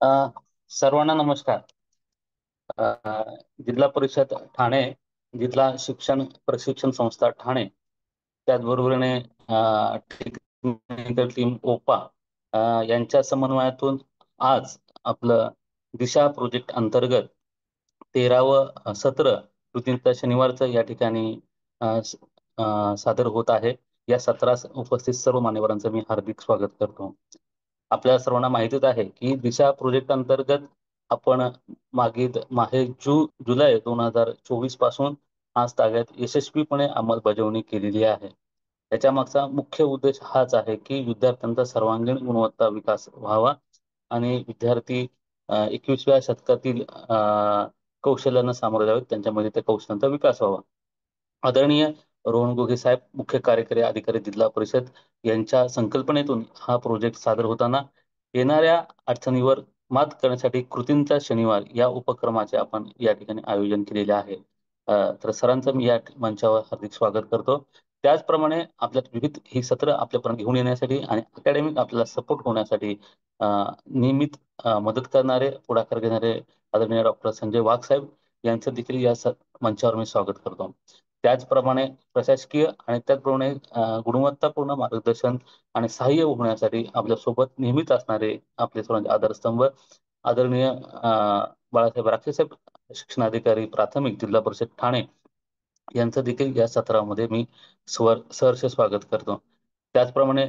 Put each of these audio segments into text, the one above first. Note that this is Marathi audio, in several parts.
अ, सर्वांना नमस्कार. अ, जिल्हा परिषद ठाणे, जिल्हा शिक्षण प्रशिक्षण संस्था ठाणे, त्याचबरोबरीने टेक्निकल टीम ओपा यांच्या समन्वयातून आज आपलं दिशा प्रोजेक्ट अंतर्गत 13वं सत्र कृतींचा शनिवारचं या ठिकाणी सादर होत आहे. या सत्रास उपस्थित सर्व मान्यवरांचं मी हार्दिक स्वागत करतो. आपल्या सर्वांना माहितीच आहे की दिशा प्रोजेक्ट अंतर्गत आपण मागे जुलै 2024 पासून आज तागायत यशस्वीपणे अंमलबजावणी केलेली आहे. त्याच्या मागचा मुख्य उद्देश हाच आहे की विद्यार्थ्यांचा सर्वांगीण गुणवत्ता विकास व्हावा आणि विद्यार्थी 21व्या शतकातील कौशल्यानं सामोरे जावेत, त्यांच्यामध्ये त्या कौशल्यांचा विकास व्हावा. आदरणीय रोहन गोगे साहेब, मुख्य कार्यकारी अधिकारी जिल्हा परिषद यांच्या संकल्पनेतून हा प्रोजेक्ट सादर होताना येणाऱ्या अडचणीवर मात करण्यासाठी कृतींचा शनिवार या उपक्रमाचे आपण या ठिकाणी आयोजन केलेले आहे. तर सरांचं मी या मंचावर हार्दिक स्वागत करतो. त्याचप्रमाणे आपल्यात विविध ही सत्र आपल्यापर्यंत घेऊन येण्यासाठी आणि अकॅडमिक आपल्याला सपोर्ट होण्यासाठी नियमित मदत करणारे, पुढाकार घेणारे आदरणीय डॉक्टर संजय वाघ साहेब यांचं देखील या मंचावर मी स्वागत करतो. त्याचप्रमाणे प्रशासकीय आणि त्याचप्रमाणे गुणवत्तापूर्ण मार्गदर्शन आणि सहाय्य होण्यासाठी आपल्यासोबत नेहमीच असणारे आपले सर्वांचे आधारस्तंभ आदरणीय बाळासाहेब राक्षेसाहेब, शिक्षणाधिकारी प्राथमिक जिल्हा परिषद ठाणे यांचं देखील या सत्रामध्ये मी सहर्ष स्वागत करतो. त्याचप्रमाणे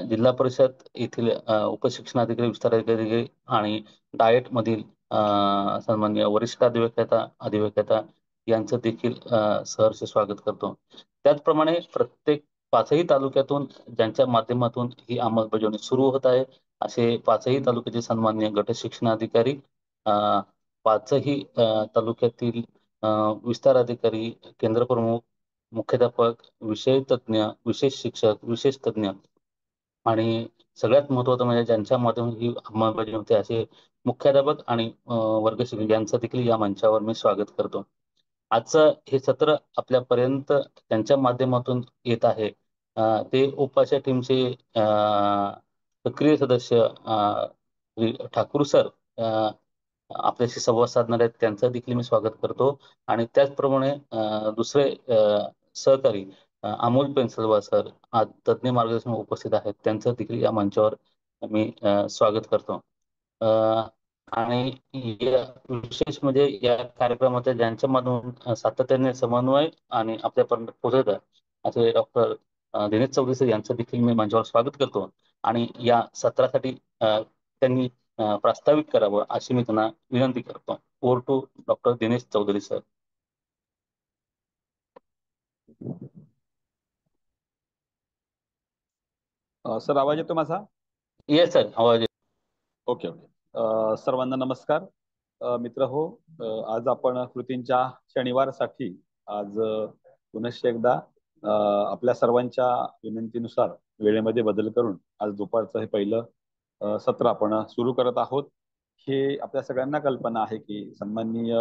जिल्हा परिषद येथील उपशिक्षणाधिकारी, विस्तार अधिकारी आणि डाएट मधील सन्माननीय वरिष्ठ अधिव्यक्ता यांचं देखील सहर्ष स्वागत करतो. त्याचप्रमाणे प्रत्येक पाचही तालुक्यातून ज्यांच्या माध्यमातून ही अंमलबजावणी सुरू होत आहे असे पाचही तालुक्याचे सन्माननीय गट शिक्षणाधिकारी, पाचही तालुक्यातील विस्तार अधिकारी, केंद्र प्रमुख, मुख्याध्यापक, विषय तज्ज्ञ, विशेष शिक्षक, विशेष तज्ज्ञ आणि सगळ्यात महत्त्वाचं म्हणजे ज्यांच्या माध्यमातून ही अंमलबजावणी होते असे मुख्याध्यापक आणि वर्ग शिक्षक यांचं देखील या मंचावर मी स्वागत करतो. आजचं हे सत्र आपल्यापर्यंत त्यांच्या माध्यमातून येत आहे. ते ओपाच्या टीमचे सक्रिय सदस्य ठाकूर सर आपल्याशी संवाद साधणार आहेत, त्यांचं देखील मी स्वागत करतो. आणि त्याचप्रमाणे दुसरे सहकारी अमोल पेन्सलवा सर आज तज्ज्ञ मार्गदर्शन उपस्थित आहेत, त्यांचं देखील या मंचावर मी स्वागत करतो. आणि विशेष म्हणजे या कार्यक्रमाच्या ज्यांच्या मधून सातत्याने समन्वय आणि आपल्यापर्यंत पोहोचत आहे असे डॉक्टर दिनेश चौधरी सर यांचं देखील मी मंचावर स्वागत करतो. आणि या सत्रासाठी त्यांनी प्रास्ताविक करावं अशी मी त्यांना विनंती करतो. Over to doctor Dinesh Chaudhary sir. Sir, आवाज येतो माझा? येस सर, आवाज. Okay okay. सर्वांना नमस्कार. मित्र हो, आज आपण कृतींच्या शनिवारसाठी आज पुनश्च एकदा आपल्या सर्वांच्या विनंतीनुसार वेळेमध्ये बदल करून आज दुपारचं हे पहिलं सत्र आपण सुरू करत आहोत. हे आपल्या सगळ्यांना कल्पना आहे की सन्माननीय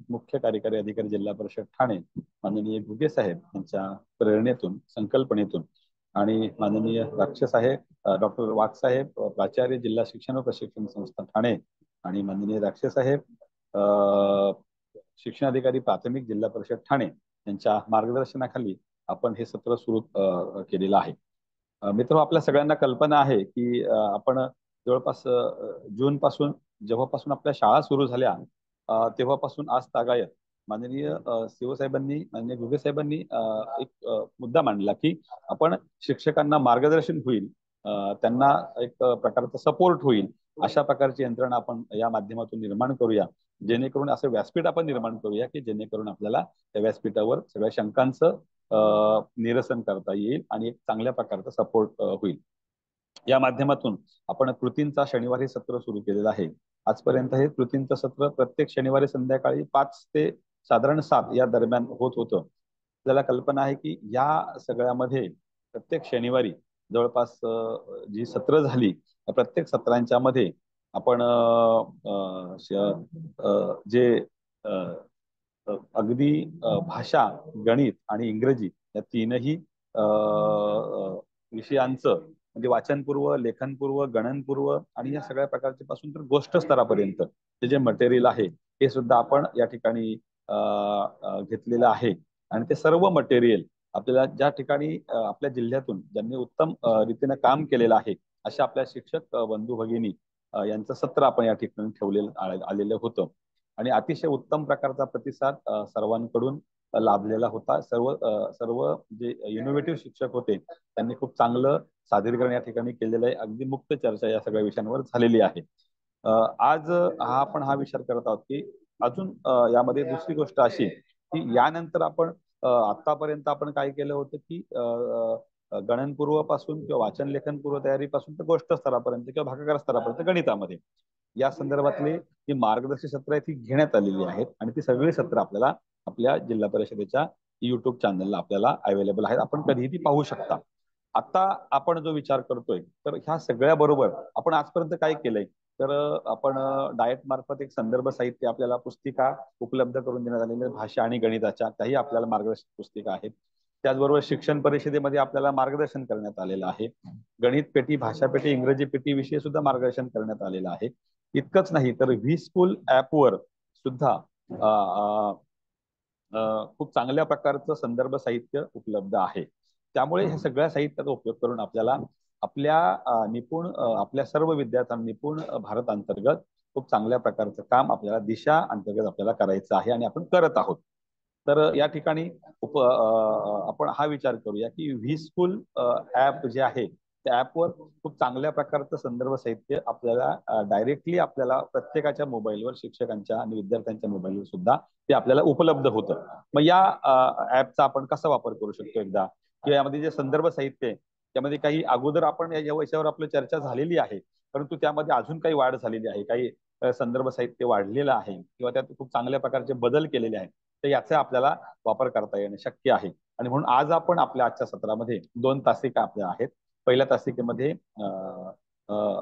मुख्य कार्यकारी अधिकारी जिल्हा परिषद ठाणे माननीय घुगे साहेब यांच्या प्रेरणेतून, संकल्पनेतून आणि माननीय राक्षसाहेब डॉक्टर वाघ साहेब प्राचार्य जिल्हा शिक्षण व प्रशिक्षण संस्था ठाणे आणि माननीय राक्षसाहेब शिक्षणाधिकारी प्राथमिक जिल्हा परिषद ठाणे यांच्या मार्गदर्शनाखाली आपण हे सत्र सुरू केलेलं आहे. मित्र, आपल्या सगळ्यांना कल्पना आहे की आपण जवळपास जून पासून, जेव्हापासून आपल्या शाळा सुरू झाल्या तेव्हापासून आज तागायत माननीय शिवसाहेबांनी, माननीय घुगे साहेबांनी एक मुद्दा मांडला की आपण शिक्षकांना मार्गदर्शन होईल, त्यांना एक प्रकारचा सपोर्ट होईल अशा प्रकारची यंत्रणा आपण या माध्यमातून निर्माण करूया, जेणेकरून असं व्यासपीठ आपण निर्माण करूया की जेणेकरून आपल्याला त्या व्यासपीठावर सगळ्या शंकांचं निरसन करता येईल आणि एक चांगल्या प्रकारचा सपोर्ट होईल. या माध्यमातून आपण कृतींचा शनिवारी सत्र सुरू केलेलं आहे. आजपर्यंत हे कृतींचं सत्र प्रत्येक शनिवारी संध्याकाळी 5 ते साधारण 7 या दरम्यान होत होतं. आपल्याला कल्पना आहे की या सगळ्यामध्ये प्रत्येक शनिवारी जवळपास जी सत्र झाली प्रत्येक सत्रांच्या मध्ये आपण जे अगदी भाषा, गणित आणि इंग्रजी या तीनही विषयांचं म्हणजे वाचनपूर्व, लेखनपूर्व, गणनपूर्व आणि या सगळ्या प्रकारचे पासून तर गोष्ट स्तरापर्यंत ते जे मटेरियल आहे हे सुद्धा आपण या ठिकाणी घेतलेलं आहे. आणि ते सर्व मटेरियल आपल्याला ज्या ठिकाणी आपल्या जिल्ह्यातून ज्यांनी उत्तम रीतीने काम केलेलं आहे अशा आपल्या शिक्षक बंधू भगिनी यांचं सत्र आपण या ठिकाणी ठेवलेलं आलेलं होतं. आणि अतिशय उत्तम प्रकारचा प्रतिसाद सर्वांकडून लाभलेला होता. सर्व जे इनोव्हेटिव्ह शिक्षक होते त्यांनी खूप चांगलं सादरीकरण या ठिकाणी केलेलं आहे. अगदी मुक्त चर्चा या सगळ्या विषयांवर झालेली आहे. आज आपण हा विचार करत आहोत की अजून यामध्ये दुसरी गोष्ट अशी की यानंतर आपण आतापर्यंत आपण काय केलं होतं की गणनपूर्व पासून किंवा वाचन लेखन पूर्व तयारीपासून तर गोष्ट स्तरापर्यंत किंवा भागाकार स्तरापर्यंत गणितामध्ये या संदर्भातली जी मार्गदर्शक सत्र आहेत ती घेण्यात आलेली आहेत आणि ती सगळी सत्र आपल्याला आपल्या जिल्हा परिषदेच्या युट्यूब चॅनलला आपल्याला अवेलेबल आहेत. आपण कधीही ती पाहू शकता. आता आपण जो विचार करतोय तर ह्या सगळ्या बरोबर आपण आजपर्यंत काय केलंय तर आपण डाएट मार्फत एक संदर्भ साहित्य आपल्याला पुस्तिका उपलब्ध करून देण्यात आलेल्या भाषा आणि गणिताच्या त्याही आपल्याला मार्गदर्शक पुस्तिका आहेत. त्याचबरोबर शिक्षण परिषदेमध्ये आपल्याला मार्गदर्शन करण्यात आलेलं आहे. गणित पेटी, भाषा पेटी, इंग्रजी पेटी विषयी सुद्धा मार्गदर्शन करण्यात आलेलं आहे. इतकंच नाही तर व्ही स्कूल ऍपवर सुद्धा खूप चांगल्या प्रकारचं संदर्भ साहित्य उपलब्ध आहे. त्यामुळे हे सगळ्या साहित्याचा उपयोग करून आपल्याला आपल्या आपल्या सर्व विद्यार्थ्यांना निपुण भारत अंतर्गत खूप चांगल्या प्रकारचं काम आपल्याला दिशा अंतर्गत आपल्याला करायचं आहे आणि आपण करत आहोत. तर या ठिकाणी आपण हा विचार करूया की व्ही स्कूल ऍप जे आहे त्या ऍपवर खूप चांगल्या प्रकारचं संदर्भ साहित्य आपल्याला डायरेक्टली आपल्याला प्रत्येकाच्या मोबाईलवर शिक्षकांच्या आणि विद्यार्थ्यांच्या मोबाईलवर सुद्धा ते आपल्याला उपलब्ध होतं. मग या ऍपचा आपण कसा वापर करू शकतो एकदा किंवा यामध्ये जे संदर्भ साहित्य आहे त्यामध्ये काही अगोदर आपण या विषयावर आपली चर्चा झालेली आहे परंतु त्यामध्ये अजून काही वाढ झालेली आहे. काही संदर्भ साहित्य वाढलेलं आहे किंवा त्यात खूप चांगल्या प्रकारचे बदल केलेले आहेत. तर याचा आपल्याला वापर करता येणं शक्य आहे. आणि म्हणून आज आपण आपल्या आजच्या सत्रामध्ये 2 तासिका आपल्या आहेत. पहिल्या तासिकेमध्ये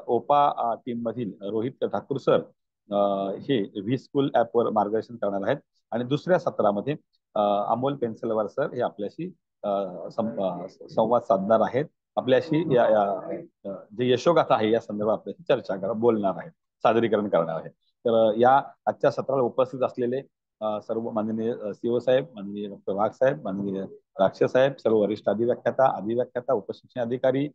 ओपा टीम मधील रोहित ठाकूर सर हे व्ही स्कूल ऍपवर मार्गदर्शन करणार आहेत आणि दुसऱ्या सत्रामध्ये अमोल पेन्सिलवार सर हे आपल्याशी संवाद साधणार आहेत. आपल्याशी जे यशोगाथा आहे या संदर्भात आपल्याशी चर्चा बोलणार आहेत, सादरीकरण करणार आहेत. तर या आजच्या सत्राला उपस्थित असलेले सर्व माननीय सीओ साहेब, माननीय डॉक्टर वाघ साहेब, माननीय राक्षस साहेब, सर्व वरिष्ठ अधिव्याख्याता, अधिव्याख्याता, उपशिक्षण अधिकारी,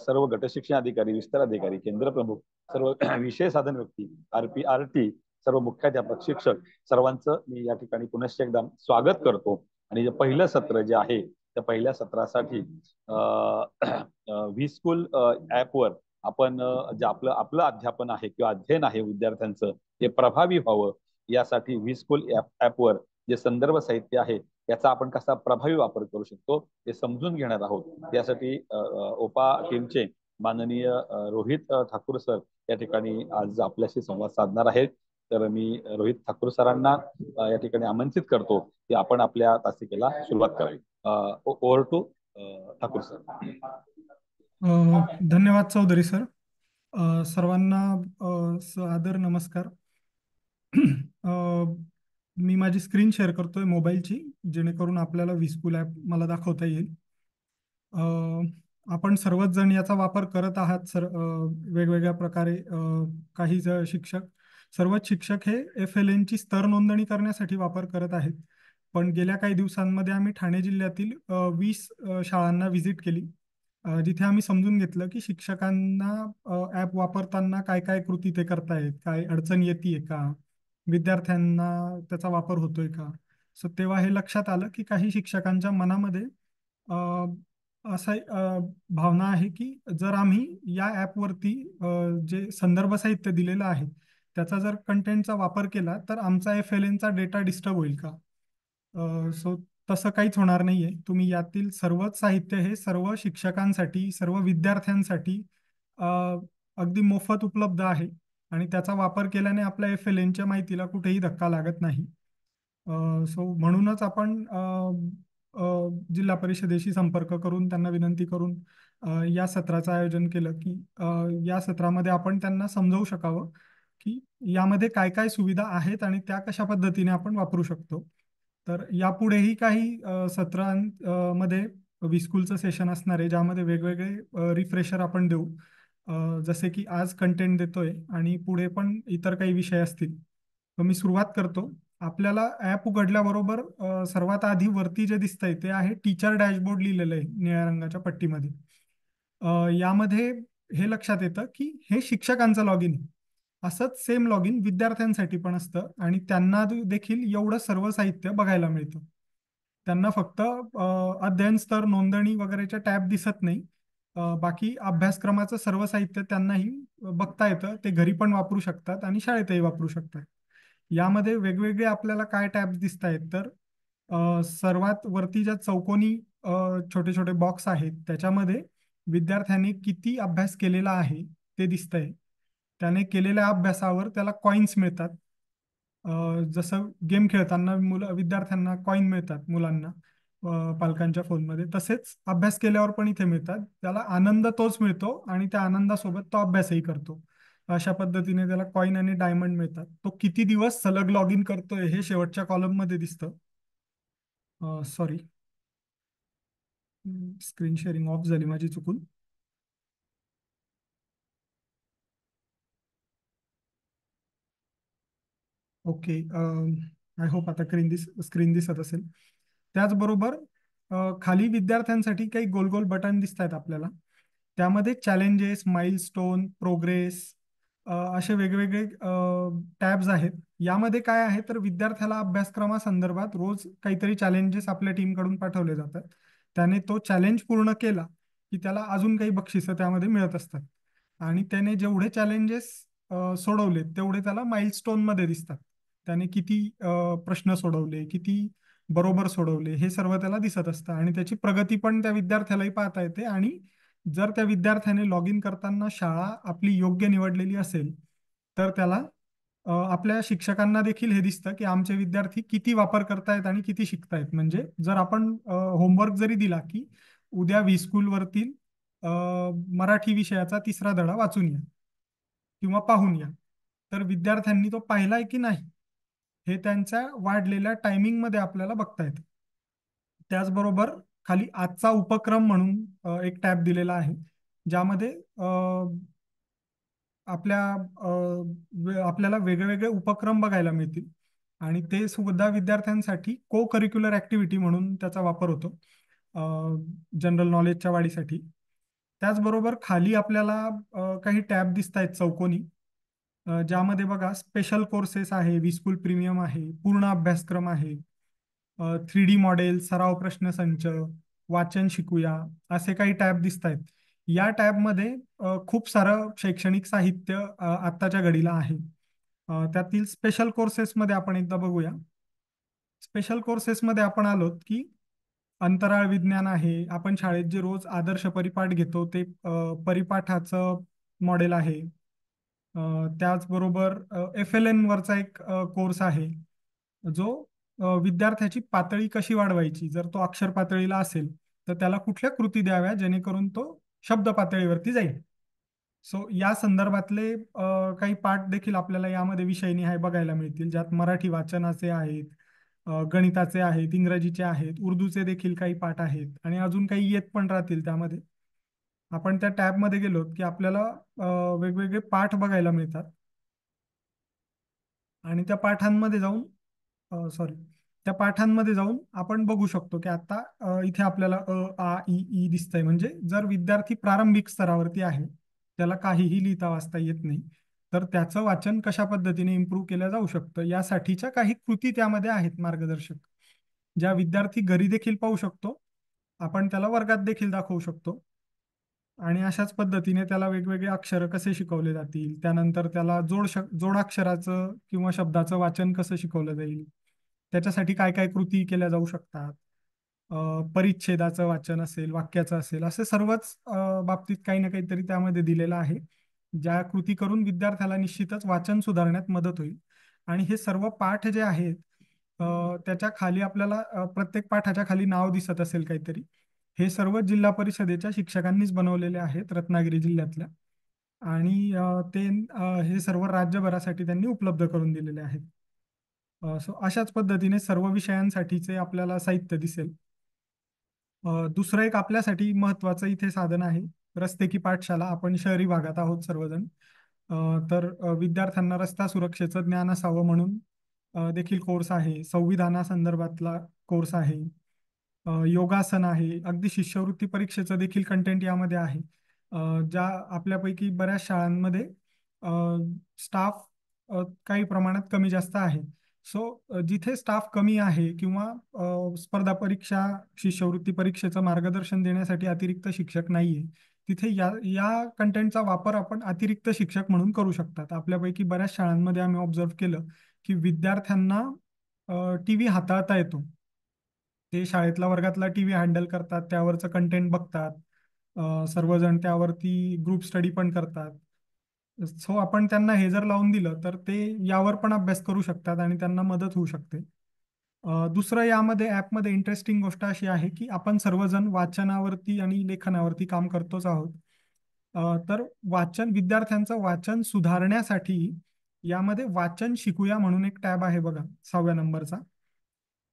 सर्व गट शिक्षण अधिकारी, विस्तार अधिकारी, केंद्र प्रमुख, सर्व विषय साधन व्यक्ती, आरपी, आरटी, सर्व मुख्याध्यापक, शिक्षक सर्वांचं मी या ठिकाणी पुनश्च एकदा स्वागत करतो. आणि जे पहिलं सत्र जे आहे त्या पहिल्या सत्रासाठी व्ही स्कूल ऍपवर आपण जे आपलं आपलं अध्यापन आहे किंवा अध्ययन आहे विद्यार्थ्यांचं हे प्रभावी व्हावं यासाठी व्ही स्कूल ऍपवर जे संदर्भ साहित्य आहे याचा आपण कसा प्रभावी वापर करू शकतो हे समजून घेणार आहोत. यासाठी ओपा टीमचे माननीय रोहित ठाकूर सर या ठिकाणी आज आपल्याशी संवाद साधणार आहेत. तर मी रोहित ठाकूर सरांना या ठिकाणी आमंत्रित करतो की आपण आपल्या तासिकेला सुरुवात करावी. Over to Thakur sir. धन्यवाद चौधरी सर. सर्वांना सादर नमस्कार. मी माझी स्क्रीन शेअर करतोय मोबाईलची जेणेकरून आपल्याला व्ही स्कूल ॲप मला दाखवता येईल. आपण सर्वच जण याचा वापर करत आहात सर. वेगवेगळ्या प्रकारे काही सर्वच शिक्षक हे FLNची स्तर नोंदणी करण्यासाठी वापर करत आहेत. पण गेल्या काही दिवसांमध्ये आम्ही ठाणे जिल्ह्यातील 20 शाळांना व्हिजिट केली. जिथे आम्ही समजून घेतलं की शिक्षकांना ॲप वापरताना काय काय कृती ते करतायत, काय अडचण येते का, विद्यार्थ्यांना त्याचा वापर होतोय का. सो तेव्हा हे लक्षात आलं की काही शिक्षकांच्या मनामध्ये असा भावना आहे की जर आम्ही या ॲपवरती जे संदर्भ साहित्य दिलेलं आहे त्याचा जर कंटेंटचा वापर केला तर आमचा FLNचा डेटा डिस्टर्ब होईल का. सो तसं काहीच होणार नाहीये. तुम्ही यातील सर्वच साहित्य हे सर्व शिक्षकांसाठी, सर्व विद्यार्थ्यांसाठी अगदी मोफत उपलब्ध आहे आणि त्याचा वापर केल्याने आपल्या FLNच्या माहितीला कुठेही धक्का लागत नाही. सो म्हणूनच आपण जिल्हा परिषदेशी संपर्क करून त्यांना विनंती करून या सत्राचं आयोजन केलं की या सत्रामध्ये आपण त्यांना समजावू शकावं की यामध्ये काय काय सुविधा आहेत आणि त्या कशा पद्धतीने आपण वापरू शकतो. तर यापुढेही काही सत्रांमध्ये विस्कूलचं सेशन असणार आहे, ज्यामध्ये वेगवेगळे रिफ्रेशर आपण देऊ. जसे की आज कंटेंट देतोय आणि पुढे पण इतर काही विषय असतील. तर मी सुरुवात करतो. आपल्याला ॲप उघडल्याबरोबर सर्वात आधी वरती जे दिसतंय ते आहे टीचर डॅशबोर्ड लिहिलेलं आहे निळ्या रंगाच्या पट्टीमध्ये. यामध्ये हे लक्षात येतं की हे शिक्षकांचं लॉग इन आहे. असंच सेम लॉग इन विद्यार्थ्यांसाठी पण असतं आणि त्यांना देखील एवढं सर्व साहित्य बघायला मिळतं. त्यांना फक्त अध्ययन स्तर, नोंदणी वगैरेच्या टॅब दिसत नाही. बाकी अभ्यासक्रमाचं सर्व साहित्य त्यांनाही बघता येतं. ते घरी पण वापरू शकतात आणि शाळेतही वापरू शकतात. यामध्ये वेगवेगळे आपल्याला काय टॅब्स दिसत आहेत तर सर्वात वरती ज्या चौकोनी छोटे छोटे बॉक्स आहेत त्याच्यामध्ये विद्यार्थ्याने किती अभ्यास केलेला आहे ते दिसतंय. त्याने केलेल्या अभ्यासावर त्याला कॉइन्स मिळतात. जसं गेम खेळताना विद्यार्थ्यांना कॉईन मिळतात मुलांना पालकांच्या फोनमध्ये, तसेच अभ्यास केल्यावर पण इथे मिळतात. त्याला आनंद तोच मिळतो आणि त्या आनंदासोबत तो अभ्यासही करतो. अशा पद्धतीने त्याला कॉईन आणि डायमंड मिळतात. तो किती दिवस सलग लॉग इन करतोय हे शेवटच्या कॉलम मध्ये दिसतं. सॉरी, स्क्रीन शेअरिंग ऑफ झाली माझी चुकून. ओके, आय होप आता स्क्रीन दिसत असेल. त्याचबरोबर खाली विद्यार्थ्यांसाठी काही गोल गोल बटन दिसत आहेत आपल्याला. त्यामध्ये चॅलेंजेस, माइलस्टोन, प्रोग्रेस असे वेगवेगळे टॅब्स आहेत. यामध्ये काय आहे तर विद्यार्थ्याला अभ्यासक्रमासंदर्भात रोज काहीतरी चॅलेंजेस आपल्या टीमकडून पाठवले जातात. त्याने तो चॅलेंज पूर्ण केला की त्याला अजून काही बक्षिसं त्यामध्ये मिळत असतात. आणि त्याने जेवढे चॅलेंजेस सोडवले तेवढे त्याला माइलस्टोन मध्ये दिसतात. त्याने किती प्रश्न सोडवले, किती बरोबर सोडवले हे सर्व त्याला दिसत असतं आणि त्याची प्रगती पण त्या विद्यार्थ्यालाही पाहता येते. आणि जर त्या विद्यार्थ्याने लॉग इन करताना शाळा आपली योग्य निवडलेली असेल तर त्याला आपल्या शिक्षकांना देखील हे दिसतं की आमचे विद्यार्थी किती वापर करतायत आणि किती शिकतायत. म्हणजे जर आपण होमवर्क जरी दिला की उद्या व्ही स्कूलवरतील मराठी विषयाचा 3रा धडा वाचून या किंवा पाहून या, तर विद्यार्थ्यांनी तो पाहिलाय की नाही हे त्यांच्या वाढलेल्या टायमिंग मध्ये आपल्याला बघता येतं. त्याचबरोबर खाली आजचा उपक्रम म्हणून एक टॅब दिलेला आहे, ज्यामध्ये आपल्याला वेगवेगळे उपक्रम बघायला मिळतील आणि ते सुद्धा विद्यार्थ्यांसाठी को करिक्युलर ऍक्टिव्हिटी म्हणून त्याचा वापर होतो जनरल नॉलेजच्या वाढीसाठी. त्याचबरोबर खाली आपल्याला काही टॅब दिसत आहेत चौकोनी, ज्यामध्ये बघा स्पेशल कोर्सेस आहे, विस्कूल प्रीमियम आहे, पूर्ण अभ्यासक्रम आहे, 3D मॉडेल, सराव प्रश्नसंच, वाचन शिकूया, असे काही टॅब दिसत आहेत. या टॅबमध्ये खूप सारं शैक्षणिक साहित्य आत्ताच्या घडीला आहे. त्यातील स्पेशल कोर्सेसमध्ये आपण एकदा बघूया. स्पेशल कोर्सेसमध्ये आपण आलोत की अंतराळ विज्ञान आहे. आपण शाळेत जे रोज आदर्श परिपाठ घेतो ते परिपाठाचं मॉडेल आहे. त्याचबरोबर FLN वरचा एक कोर्स आहे, जो विद्यार्थ्याची पातळी कशी वाढवायची. जर तो अक्षर पातळीला असेल तर त्याला कुठल्या कृती द्याव्या जेणेकरून तो शब्द पातळीवरती जाईल. सो या संदर्भातले काही पाठ देखील आपल्याला यामध्ये विषयनिहाय बघायला मिळतील, ज्यात मराठी वाचनाचे आहेत, गणिताचे आहेत, इंग्रजीचे आहेत, उर्दूचे देखील काही पाठ आहेत आणि अजून काही येत पण राहतील त्यामध्ये. आपण त्या टॅबमध्ये गेलो की आपल्याला वेगवेगळे पाठ बघायला मिळतात आणि त्या पाठांमध्ये जाऊन त्या पाठांमध्ये जाऊन आपण बघू शकतो की आता इथे आपल्याला आ इ ई दिसतंय. म्हणजे जर विद्यार्थी प्रारंभिक स्तरावरती आहे, त्याला काहीही लिहिता वाचता येत नाही, तर त्याचं वाचन कशा पद्धतीने इम्प्रूव्ह केलं जाऊ शकतं यासाठीच्या काही कृती त्यामध्ये आहेत मार्गदर्शक, ज्या विद्यार्थी घरी देखील पाहू शकतो. आपण त्याला वर्गात देखील दाखवू शकतो आणि अशाच पद्धतीने त्याला वेगवेगळे अक्षर कसे शिकवले जातील, त्यानंतर त्याला जोडाक्षराचं किंवा शब्दाचं वाचन कसं शिकवलं जाईल, त्याच्यासाठी काय काय कृती केल्या जाऊ शकतात, परिच्छेदाचं वाचन असेल, वाक्याचं असेल, असे सर्वच बाबतीत काही ना काहीतरी त्यामध्ये दिलेलं आहे, ज्या कृती करून विद्यार्थ्याला निश्चितच वाचन सुधारण्यात मदत होईल. आणि हे सर्व पाठ जे आहेत त्याच्या खाली आपल्याला प्रत्येक पाठाच्या खाली नाव दिसत असेल काहीतरी. हे सर्व जिल्हा परिषदेच्या शिक्षकांनीच बनवलेले आहेत रत्नागिरी जिल्ह्यातल्या. आणि हे सर्व राज्यभरासाठी त्यांनी उपलब्ध करून दिलेले आहेत. सो अशाच पद्धतीने सर्व विषयांसाठीचे आपल्याला साहित्य दिसेल. दुसरं एक आपल्यासाठी महत्वाचं इथे साधन आहे, रस्ते की पाठशाला. आपण शहरी भागात आहोत सर्वजण. तर विद्यार्थ्यांना रस्ता सुरक्षेचं ज्ञान असावं म्हणून देखील कोर्स आहे. संविधानासंदर्भातला कोर्स आहे. योगासन आहे. अगदी शिष्यवृत्ती परीक्षेचं देखील कंटेंट यामध्ये आहे. ज्या आपल्यापैकी बऱ्याच शाळांमध्ये स्टाफ काही प्रमाणात कमी जास्त आहे. सो जिथे स्टाफ कमी आहे किंवा स्पर्धा परीक्षा, शिष्यवृत्ती परीक्षेचं मार्गदर्शन देण्यासाठी अतिरिक्त शिक्षक नाहीये, तिथे या या कंटेंटचा वापर आपण अतिरिक्त शिक्षक म्हणून करू शकतात. आपल्यापैकी बऱ्याच शाळांमध्ये आम्ही ऑब्झर्व केलं की विद्यार्थ्यांना टीव्ही हाताळता येतो. ते शाळेतला वर्गातला टीव्ही हँडल करतात, त्यावरचं कंटेंट बघतात. सर्वजण त्यावरती ग्रुप स्टडी पण करतात. सो आपण त्यांना हे जर लावून दिलं तर ते यावर पण अभ्यास करू शकतात आणि त्यांना मदत होऊ शकते. दुसरं यामध्ये ॲपमध्ये इंटरेस्टिंग गोष्ट अशी आहे की आपण सर्वजण वाचनावरती आणि लेखनावरती काम करतोच आहोत. तर विद्यार्थ्यांचं वाचन सुधारण्यासाठी यामध्ये वाचन शिकूया म्हणून एक टॅब आहे बघा, 6व्या नंबरचा.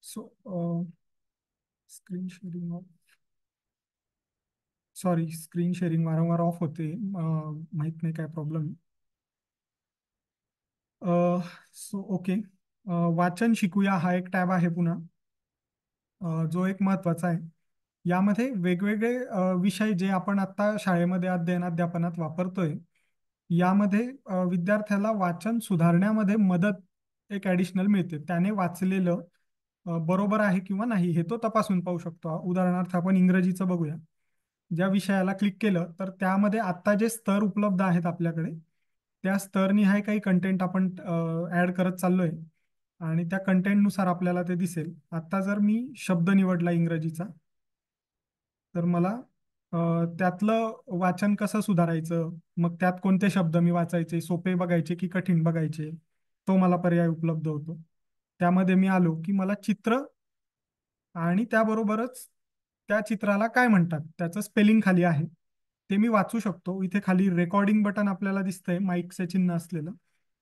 So screen sharing, sorry, screen sharing वारंवार ऑफ होते. माहित नाही काय प्रॉब्लेम. सो ओके, वाचन शिकूया हा एक टॅब आहे पुन्हा, जो एक महत्वाचा आहे. यामध्ये वेगवेगळे विषय जे आपण आता शाळेमध्ये अध्यापनात वापरतोय, यामध्ये विद्यार्थ्याला वाचन सुधारण्यामध्ये मदत एक ॲडिशनल मिळते. त्याने वाचलेलं बरोबर आहे किंवा नाही हे तो तपासून पाहू शकतो. उदाहरणार्थ आपण इंग्रजीचं बघूया. ज्या विषयाला क्लिक केलं तर त्यामध्ये आता जे स्तर उपलब्ध आहेत आपल्याकडे, त्या स्तरनिहाय काही कंटेंट आपण ऍड करत चाललोय आणि त्या कंटेंटनुसार आपल्याला ते दिसेल. आता जर मी शब्द निवडला इंग्रजीचा, तर मला त्यातलं वाचन कसं सुधारायचं, मग त्यात कोणते शब्द मी वाचायचे, सोपे बघायचे की कठीण बघायचे, तो मला पर्याय उपलब्ध होतो. त्यामध्ये मी आलो की मला चित्र आणि त्याबरोबरच त्या चित्राला काय म्हणतात त्याचं स्पेलिंग खाली आहे, ते मी वाचू शकतो. इथे खाली रेकॉर्डिंग बटन आपल्याला दिसतंय माईकचं चिन्ह असलेलं,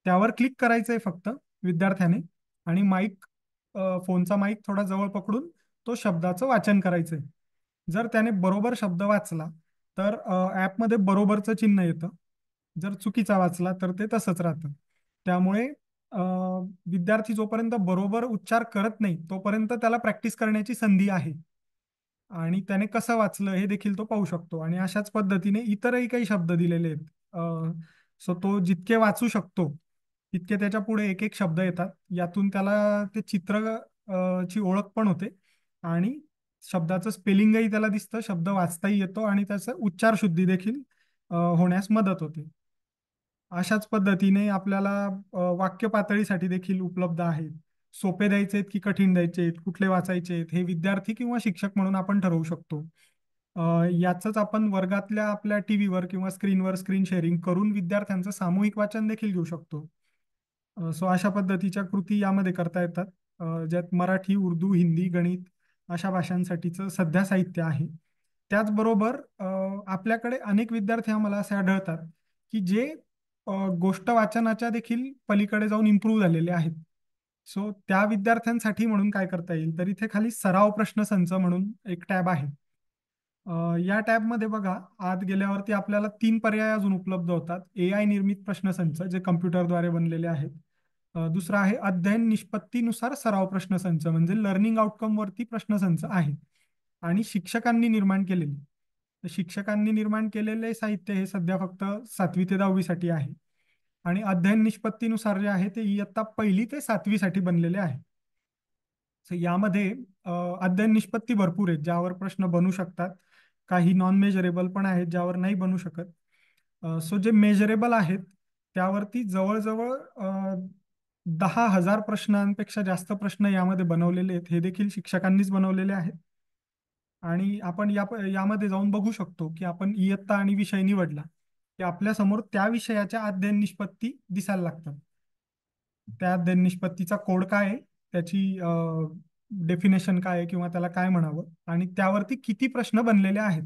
त्यावर क्लिक करायचंय फक्त विद्यार्थ्याने आणि फोनचा माईक थोडा जवळ पकडून तो शब्दाचं वाचन करायचंय. जर त्याने बरोबर शब्द वाचला तर ॲपमध्ये बरोबरचं चिन्ह येतं. जर चुकीचा वाचला तर ते तसंच राहतं. त्यामुळे विद्यार्थी जोपर्यंत बरोबर उच्चार करत नाही तोपर्यंत त्याला प्रॅक्टिस करण्याची संधी आहे आणि त्याने कसं वाचलं हे देखील तो पाहू शकतो. आणि अशाच पद्धतीने इतरही काही शब्द दिलेले आहेत. सो तो जितके वाचू शकतो तितके त्याच्या पुढे एक एक शब्द येतात. यातून त्याला ते चित्र ची ओळख पण होते आणि शब्दाचं स्पेलिंगही त्याला दिसतं, शब्द वाचताही येतो आणि त्याचं उच्चार शुद्धी देखील होण्यास मदत होते. अशाच पद्धतीने आपल्याला वाक्य पातळीसाठी देखील उपलब्ध आहेत. सोपे द्यायचे आहेत की कठीण द्यायचे आहेत, कुठले वाचायचे आहेत, हे विद्यार्थी किंवा शिक्षक म्हणून आपण ठरवू शकतो. याचंच आपण वर्गातल्या आपल्या टीव्हीवर किंवा स्क्रीनवर स्क्रीन शेअरिंग करून विद्यार्थ्यांचं सामूहिक वाचन देखील घेऊ शकतो. सो अशा पद्धतीच्या कृती यामध्ये करता येतात, ज्यात मराठी, उर्दू, हिंदी, गणित अशा भाषांसाठीचं सध्या साहित्य आहे. त्याचबरोबर आपल्याकडे अनेक विद्यार्थी आम्हाला असे आढळतात की जे गोष्ट वाचनाच्या देखील पलीकडे जाऊन इम्प्रूव्ह झालेले आहेत. सो त्या विद्यार्थ्यांसाठी म्हणून काय करता येईल, तर इथे खाली सराव प्रश्नसंच म्हणून एक टॅब आहे. या टॅबमध्ये बघा, आत गेल्यावरती आपल्याला 3 पर्याय अजून उपलब्ध होतात. AI निर्मित प्रश्नसंच जे कम्प्युटरद्वारे बनलेले आहेत. दुसरा आहे अध्ययन निष्पत्तीनुसार सराव प्रश्नसंच, म्हणजे लर्निंग आउटकम वरती प्रश्नसंच आहे आणि शिक्षकांनी निर्माण केलेले. तर शिक्षकांनी निर्माण केलेले साहित्य हे सध्या फक्त 7वी ते 10वी साठी आहे आणि अध्ययन निष्पत्तीनुसार जे आहे ते इयत्ता 1ली ते 7वी साठी बनलेले आहे. सो यामध्ये अध्ययन निष्पत्ती भरपूर आहेत ज्यावर प्रश्न बनू शकतात. काही नॉन मेजरेबल पण आहेत ज्यावर नाही बनू शकत. सो जे मेजरेबल आहेत त्यावरती जवळजवळ 10,000 प्रश्नांपेक्षा जास्त प्रश्न यामध्ये बनवलेले आहेत. हे देखील शिक्षकांनीच बनवलेले आहेत आणि आपण यामध्ये जाऊन बघू शकतो की आपण इयत्ता आणि विषय निवडला की आपल्या समोर त्या विषयाच्या अध्ययन निष्पत्ती दिसायला लागतात. त्या अध्ययन निष्पत्तीचा कोड काय आहे, त्याची डेफिनेशन काय आहे किंवा त्याला काय म्हणावं आणि त्यावरती किती प्रश्न बनलेले आहेत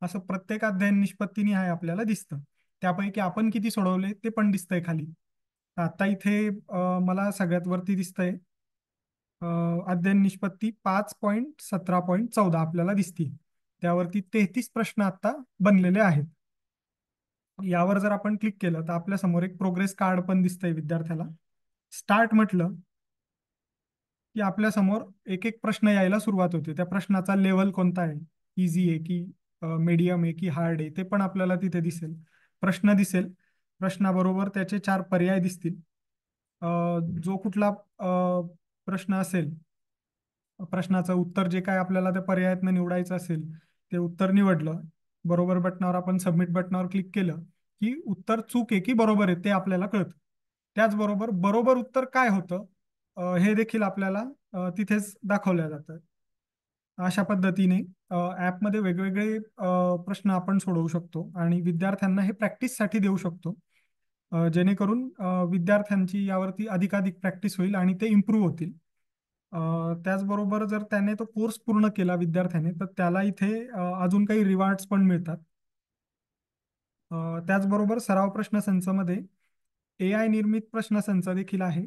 असं प्रत्येक अध्ययन निष्पत्तीने आहे आपल्याला दिसतं. त्यापैकी आपण किती सोडवले ते पण दिसतंय खाली. आता इथे मला सगळ्यात वरती दिसतंय अध्ययन निष्पत्ती 5.17.14 आपल्याला दिसते. त्यावरती 33 प्रश्न आता बनलेले आहेत. यावर जर आपण क्लिक केलं तर आपल्या समोर एक प्रोग्रेस कार्ड पण दिसतंय विद्यार्थ्याला. स्टार्ट म्हटलं की आपल्या समोर एक एक प्रश्न यायला सुरुवात होते. त्या प्रश्नाचा लेवल कोणता आहे, इझी आहे की मीडियम आहे की हार्ड आहे, ते पण आपल्याला तिथे दिसेल. प्रश्न दिसेल, प्रश्नाबरोबर त्याचे 4 पर्याय दिसतील. जो कुठला प्रश्न असेल, प्रश्नाचं उत्तर जे काय आपल्याला त्या पर्यायातनं निवडायचं असेल ते उत्तर निवडलं, बरोबर बटनावर आपण सबमिट बटनावर क्लिक केलं की उत्तर चूक आहे की बरोबर आहे ते आपल्याला कळतं. त्याचबरोबर बरोबर उत्तर काय होतं हे देखील आपल्याला तिथेच दाखवल्या जातं. अशा पद्धतीने ॲपमध्ये वेगवेगळे प्रश्न आपण सोडवू शकतो आणि विद्यार्थ्यांना हे प्रॅक्टिससाठी देऊ शकतो. जेणेकरून विद्यार्थ्यांची यावरती अधिकाधिक प्रॅक्टिस होईल आणि ते इम्प्रूव्ह होतील. त्याचबरोबर जर त्याने तो कोर्स पूर्ण केला विद्यार्थ्याने तर त्याला इथे अजून काही रिवॉर्ड्स पण मिळतात. त्याचबरोबर सराव प्रश्नसंचमध्ये AI निर्मित प्रश्नसंच देखील आहे.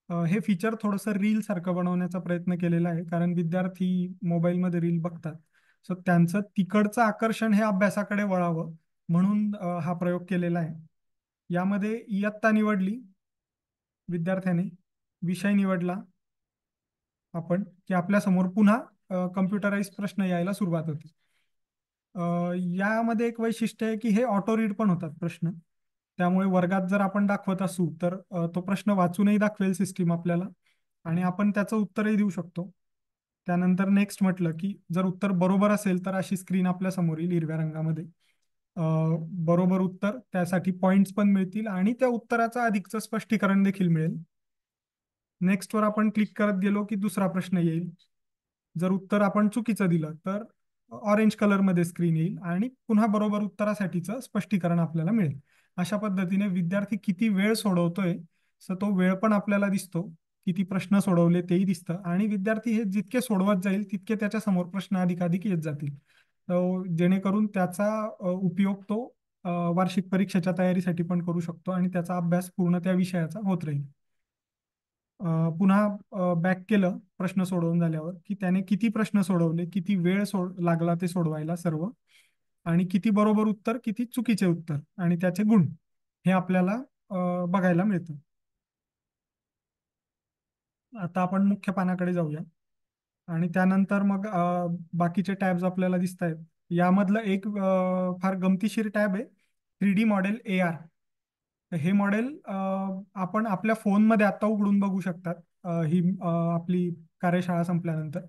हे फीचर थोडंसं रील सारखं बनवण्याचा प्रयत्न केलेला आहे, कारण विद्यार्थी मोबाईलमध्ये रील बघतात. सो त्यांचं तिकडचं आकर्षण हे अभ्यासाकडे वळावं म्हणून हा प्रयोग केलेला आहे. यामध्ये इयत्ता निवडली विद्यार्थ्याने, विषय निवडला आपण, की आपल्यासमोर पुन्हा कम्प्युटराइज प्रश्न यायला सुरुवात होते. यामध्ये एक वैशिष्ट्य आहे की हे ऑटो रीड पण होतात प्रश्न. त्यामुळे वर्गात जर आपण दाखवत असू तर तो प्रश्न वाचूनही दाखवेल सिस्टीम आपल्याला आणि आपण त्याचं उत्तरही देऊ शकतो. त्यानंतर नेक्स्ट म्हटलं की जर उत्तर बरोबर असेल तर अशी स्क्रीन आपल्या समोर येईल हिरव्या रंगामध्ये. बरोबर उत्तर, त्यासाठी पॉइंट्स पण मिळतील आणि त्या उत्तराचं अधिकचं स्पष्टीकरण देखील मिळेल. नेक्स्टवर आपण क्लिक करत गेलो की दुसरा प्रश्न येईल. जर उत्तर आपण चुकीचं दिलं तर ऑरेंज कलरमध्ये स्क्रीन येईल आणि पुन्हा बरोबर उत्तरासाठीचं स्पष्टीकरण आपल्याला मिळेल. अशा पद्धतीने विद्यार्थी किती वेळ सोडवतोय तर तो वेळ पण आपल्याला दिसतो, किती प्रश्न सोडवले तेही दिसतं आणि विद्यार्थी हे जितके सोडवत जाईल तितके त्याच्या समोर प्रश्न अधिकाधिक येत जातील. जेणेकरून त्याचा उपयोग तो वार्षिक परीक्षेच्या तयारीसाठी पण करू शकतो आणि त्याचा अभ्यास पूर्ण त्या विषयाचा होत राहील. पुन्हा बॅक केलं प्रश्न सोडवून झाल्यावर की त्याने किती प्रश्न सोडवले, किती वेळ लागला ते सोडवायला सर्व, आणि किती बरोबर उत्तर, किती चुकीचे उत्तर आणि त्याचे गुण हे आपल्याला बघायला मिळतं. आता आपण मुख्य पानाकडे जाऊया आणि त्यानंतर मग बाकीचे टॅब्स आपल्याला दिसत आहेत. यामधलं एक फार गमतीशीर टॅब आहे 3D मॉडेल AR. हे मॉडेल आपण आपल्या फोनमध्ये आता उघडून बघू शकतात ही आपली कार्यशाळा संपल्यानंतर,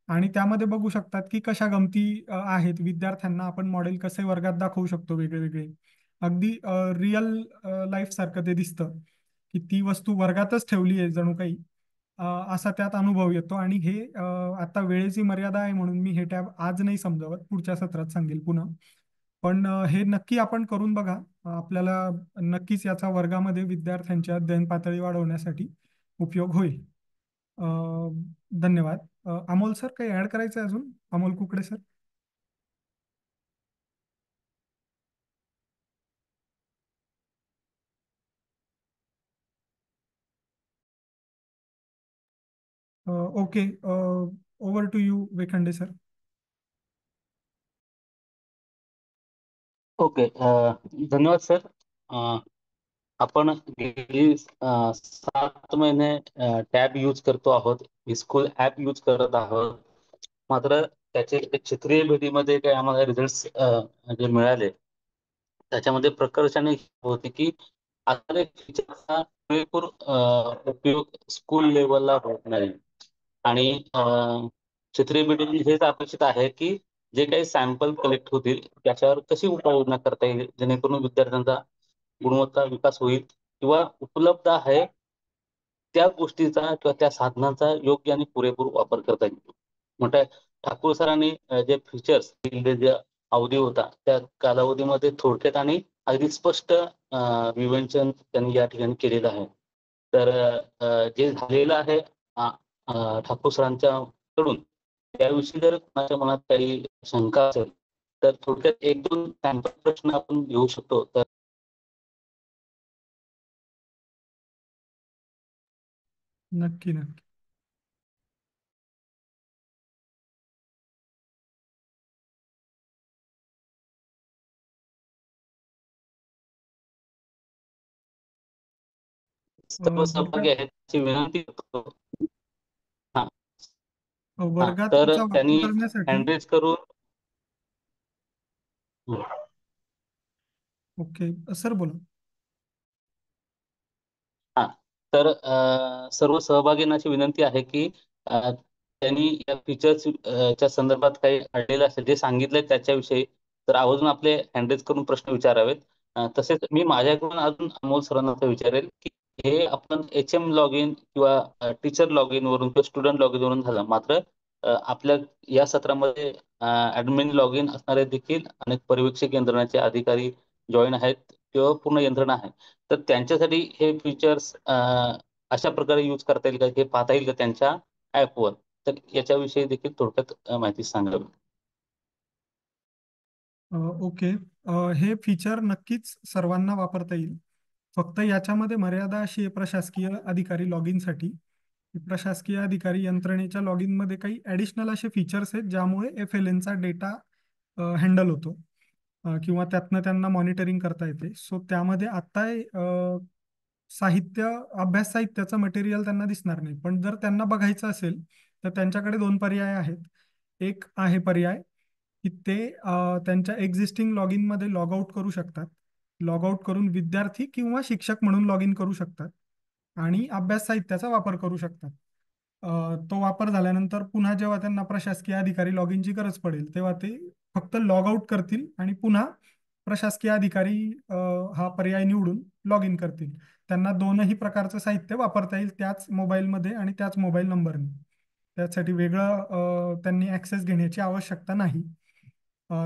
आणि त्यामध्ये बघू शकतात की कशा गमती आहेत. विद्यार्थ्यांना आपण मॉडेल कसे वर्गात दाखवू शकतो वेगळे वेगळे, अगदी रिअल लाईफ सारखं ते दिसतं की ती वस्तू वर्गातच ठेवली आहे जणू काही, असा त्यात अनुभव येतो. आणि हे आता वेळेची मर्यादा आहे म्हणून मी हे टॅब आज नाही समजावत, पुढच्या सत्रात सांगेल पुन्हा. पण हे नक्की आपण करून बघा. आपल्याला नक्कीच याचा वर्गामध्ये विद्यार्थ्यांच्या अध्ययन पातळी वाढवण्यासाठी उपयोग होईल. धन्यवाद. अमोल सर, काही ऍड करायचं आहे अजून? Amol Kukade sir. Okay, over to you Wekhande sir. Okay, धन्यवाद सर. आपण गेली 7 महिने टॅब यूज करतो आहोत, स्कूल ऍप यूज करत आहोत. मात्र त्याचे क्षेत्रीय भेटीमध्ये काही आम्हाला रिझल्ट जे मिळाले त्याच्यामध्ये प्रकर्षाने होते की आता फीचरचा पुरेपूर उपयोग स्कूल लेवलला होत नाही. आणि क्षेत्रीय भेटीमध्ये हेच अपेक्षित आहे की जे काही सॅम्पल कलेक्ट होतील त्याच्यावर कशी उपाययोजना करता येईल जेणेकरून विद्यार्थ्यांचा गुणवत्ता विकास होईल किंवा उपलब्ध आहे त्या गोष्टीचा किंवा त्या साधनाचा योग्य आणि पुरेपूर वापर करता येईल. म्हणताय ठाकूर सरांनी जे फीचर्स दिले, जे अवधी होता त्या कालावधीमध्ये थोडक्यात आणि अगदी स्पष्ट विवेचन त्यांनी या ठिकाणी केलेलं आहे. तर जे झालेलं आहे ठाकूर सरांच्या कडून, त्याविषयी जर कोणाच्या मनात काही शंका असेल तर थोडक्यात 1-2 सॅम्पल प्रश्न आपण घेऊ शकतो. तर नक्की नक्की. सर्व वर्गात सहभागी आहेत त्याची विनंती करतो. हा हा वर्गात तर त्याचा वापर त्यांनी करण्यासाठी. हँड रेज करून ओके सर बोला. हा तर सर्व सहभागींना अशी विनंती आहे की त्यांनी या फीचर्स च्या संदर्भात काही अडलेलं असेल जे सांगितलंय त्याच्याविषयी तर आवर्जून आपले हँडरेज करून प्रश्न विचारावेत. तसेच मी माझ्याकडून अजून अमोल सरांना असं विचारेल की हे आपण HM लॉग इन किंवा टीचर लॉग इन वरून किंवा स्टुडंट लॉग इन वरून झालं, मात्र आपल्या या सत्रामध्ये ऍडमिन लॉग इन असणारे देखील अनेक पर्यवेक्षक यंत्रणाचे अधिकारी जॉईन आहेत किंवा पूर्ण यंत्रणा आहे. तर त्यांच्यासाठी हे फीचर्स अशा प्रकारे यूज करता येईल का हे पाहता येईल का त्यांच्या ऍपवर, तर याच्याविषयी देखील थोडक्यात माहिती सांगावी. ओके. हे फीचर नक्कीच सर्वांना वापरता येईल. फक्त याच्यामध्ये मर्यादा अशी आहे प्रशासकीय अधिकारी लॉग इनसाठी. प्रशासकीय अधिकारी यंत्रणेच्या लॉग इनमध्ये काही ॲडिशनल असे फीचर्स आहेत ज्यामुळे FLNचा डेटा हँडल होतो किंवा त्यातनं त्यांना मॉनिटरिंग करता येते. सो त्यामध्ये आत्ता साहित्य अभ्यास साहित्याचं मटेरियल त्यांना दिसणार नाही. पण जर त्यांना बघायचं असेल तर त्यांच्याकडे 2 पर्याय आहेत. एक आहे पर्याय की ते त्यांच्या एक्झिस्टिंग लॉग इनमध्ये लॉग आउट करू शकतात. लॉग आउट करून विद्यार्थी किंवा शिक्षक म्हणून लॉग इन करू शकतात आणि अभ्यास साहित्याचा वापर करू शकतात. तो वापर झाल्यानंतर पुन्हा जेव्हा त्यांना प्रशासकीय अधिकारी लॉग इनची गरज पडेल तेव्हा ते फक्त लॉग आउट करतील आणि पुन्हा प्रशासकीय अधिकारी हा पर्याय निवडून लॉग इन करतील. त्यांना दोनही प्रकारचं साहित्य वापरता येईल त्याच मोबाईलमध्ये आणि त्याच मोबाईल नंबरने. त्यासाठी वेगळं त्यांनी ॲक्सेस घेण्याची आवश्यकता नाही.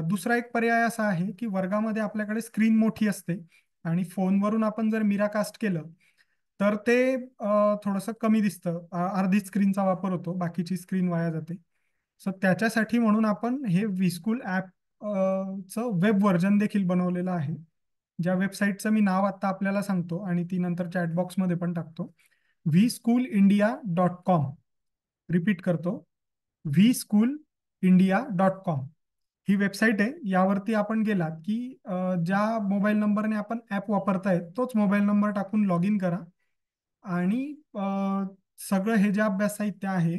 दुसरा एक पर्याय असा आहे की वर्गामध्ये आपल्याकडे स्क्रीन मोठी असते आणि फोनवरून आपण जर मिराकास्ट केलं तर ते थोडंसं कमी दिसतं. अर्धी स्क्रीनचा वापर होतो, बाकीची स्क्रीन वाया जाते. सो त्याच्यासाठी म्हणून आपण हे व्हीस्कूल ॲप चं वेब व्हर्जन देखील बनवलेलं आहे. ज्या वेबसाईटचं मी नाव आता आपल्याला सांगतो आणि ती नंतर चॅटबॉक्समध्ये पण टाकतो. vschool.india.com. रिपीट करतो, vschool.india.com. ही वेबसाईट आहे. यावरती आपण गेलात की ज्या मोबाईल नंबरने आपण ॲप वापरताय तोच मोबाईल नंबर टाकून लॉग इन करा आणि सगळं हे जे अभ्यास साहित्य आहे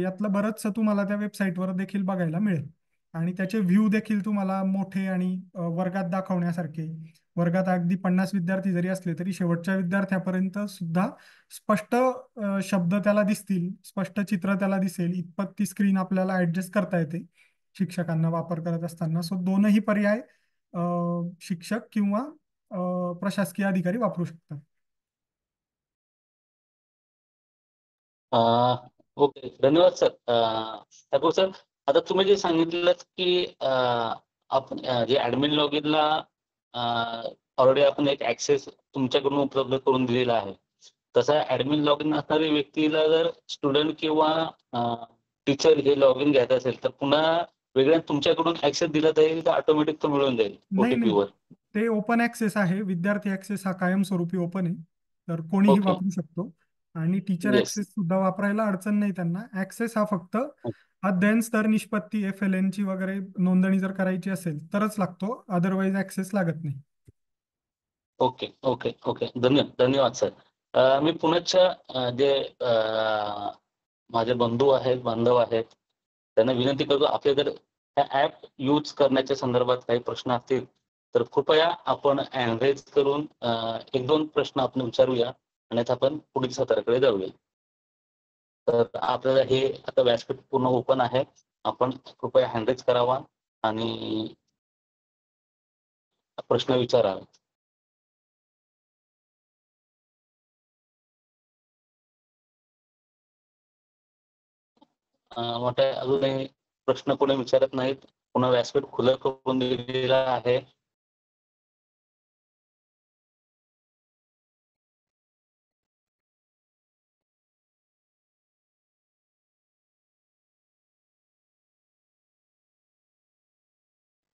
यातलं बरंचसं तुम्हाला त्या वेबसाईटवर देखील बघायला मिळेल आणि त्याचे व्ह्यू देखील तुम्हाला मोठे आणि वर्गात दाखवण्यासारखे. वर्गात अगदी 50 विद्यार्थी जरी असले तरी शेवटच्या विद्यार्थ्यापर्यंत सुद्धा स्पष्ट शब्द त्याला दिसतील, स्पष्ट चित्र त्याला दिसेल इतपत ती स्क्रीन आपल्याला ऍडजस्ट करता येते शिक्षकांना वापर करत असताना. सो दोनही पर्याय शिक्षक किंवा प्रशासकीय अधिकारी वापरू शकतात. ओके, धन्यवाद सर. ठाकूर सर, आता तुम्ही जे सांगितलं की आपण जे ऍडमिन लॉग इनला ऑलरेडी आपण एक ऍक्सेस तुमच्याकडून उपलब्ध करून दिलेला आहे, तसा ऍडमिन लॉग इन असणाऱ्या व्यक्तीला जर स्टुडंट किंवा टीचर हे लॉग इन घ्यायचं असेल तर पुन्हा वेगळ्या तुमच्याकडून ऍक्सेस दिला जाईल का ऑटोमॅटिक तो मिळून जाईल नाही OTP नाही, वर? ते ओपन ऍक्सेस आहे. विद्यार्थी ऍक्सेस हा कायमस्वरूपी ओपन आहे, तर कोणीही ओके. वापरू शकतो. आणि टीचर येस. ऍक्सेस सुद्धा वापरायला अडचण नाही त्यांना. ऍक्सेस हा फक्त अध्ययन स्तर निष्पत्ती FLN ची वगैरे नोंदणी जर करायची असेल तरच लागतो, अदरवाईज ऍक्सेस लागत नाही. ओके ओके ओके, धन्यवाद सर. मी पुण्याच्या जे माझे बंधू आहेत, बांधव आहेत, त्यांना विनंती करतो, आपले जर ह्या ऍप यूज करण्याच्या संदर्भात काही प्रश्न असतील तर कृपया आपण अँड्रेज करून 1-2 प्रश्न आपण विचारूया आणि आपण पुढील सत्राकडे जाऊया. तर आपल्याला हे आता व्यासपीठ पूर्ण ओपन आहे, आपण कृपया हँडरेज करावा आणि प्रश्न विचारावे. वाटतं अजूनही प्रश्न कोणी विचारत नाहीत. पुन्हा व्यासपीठ खुलं करून दिलेलं आहे.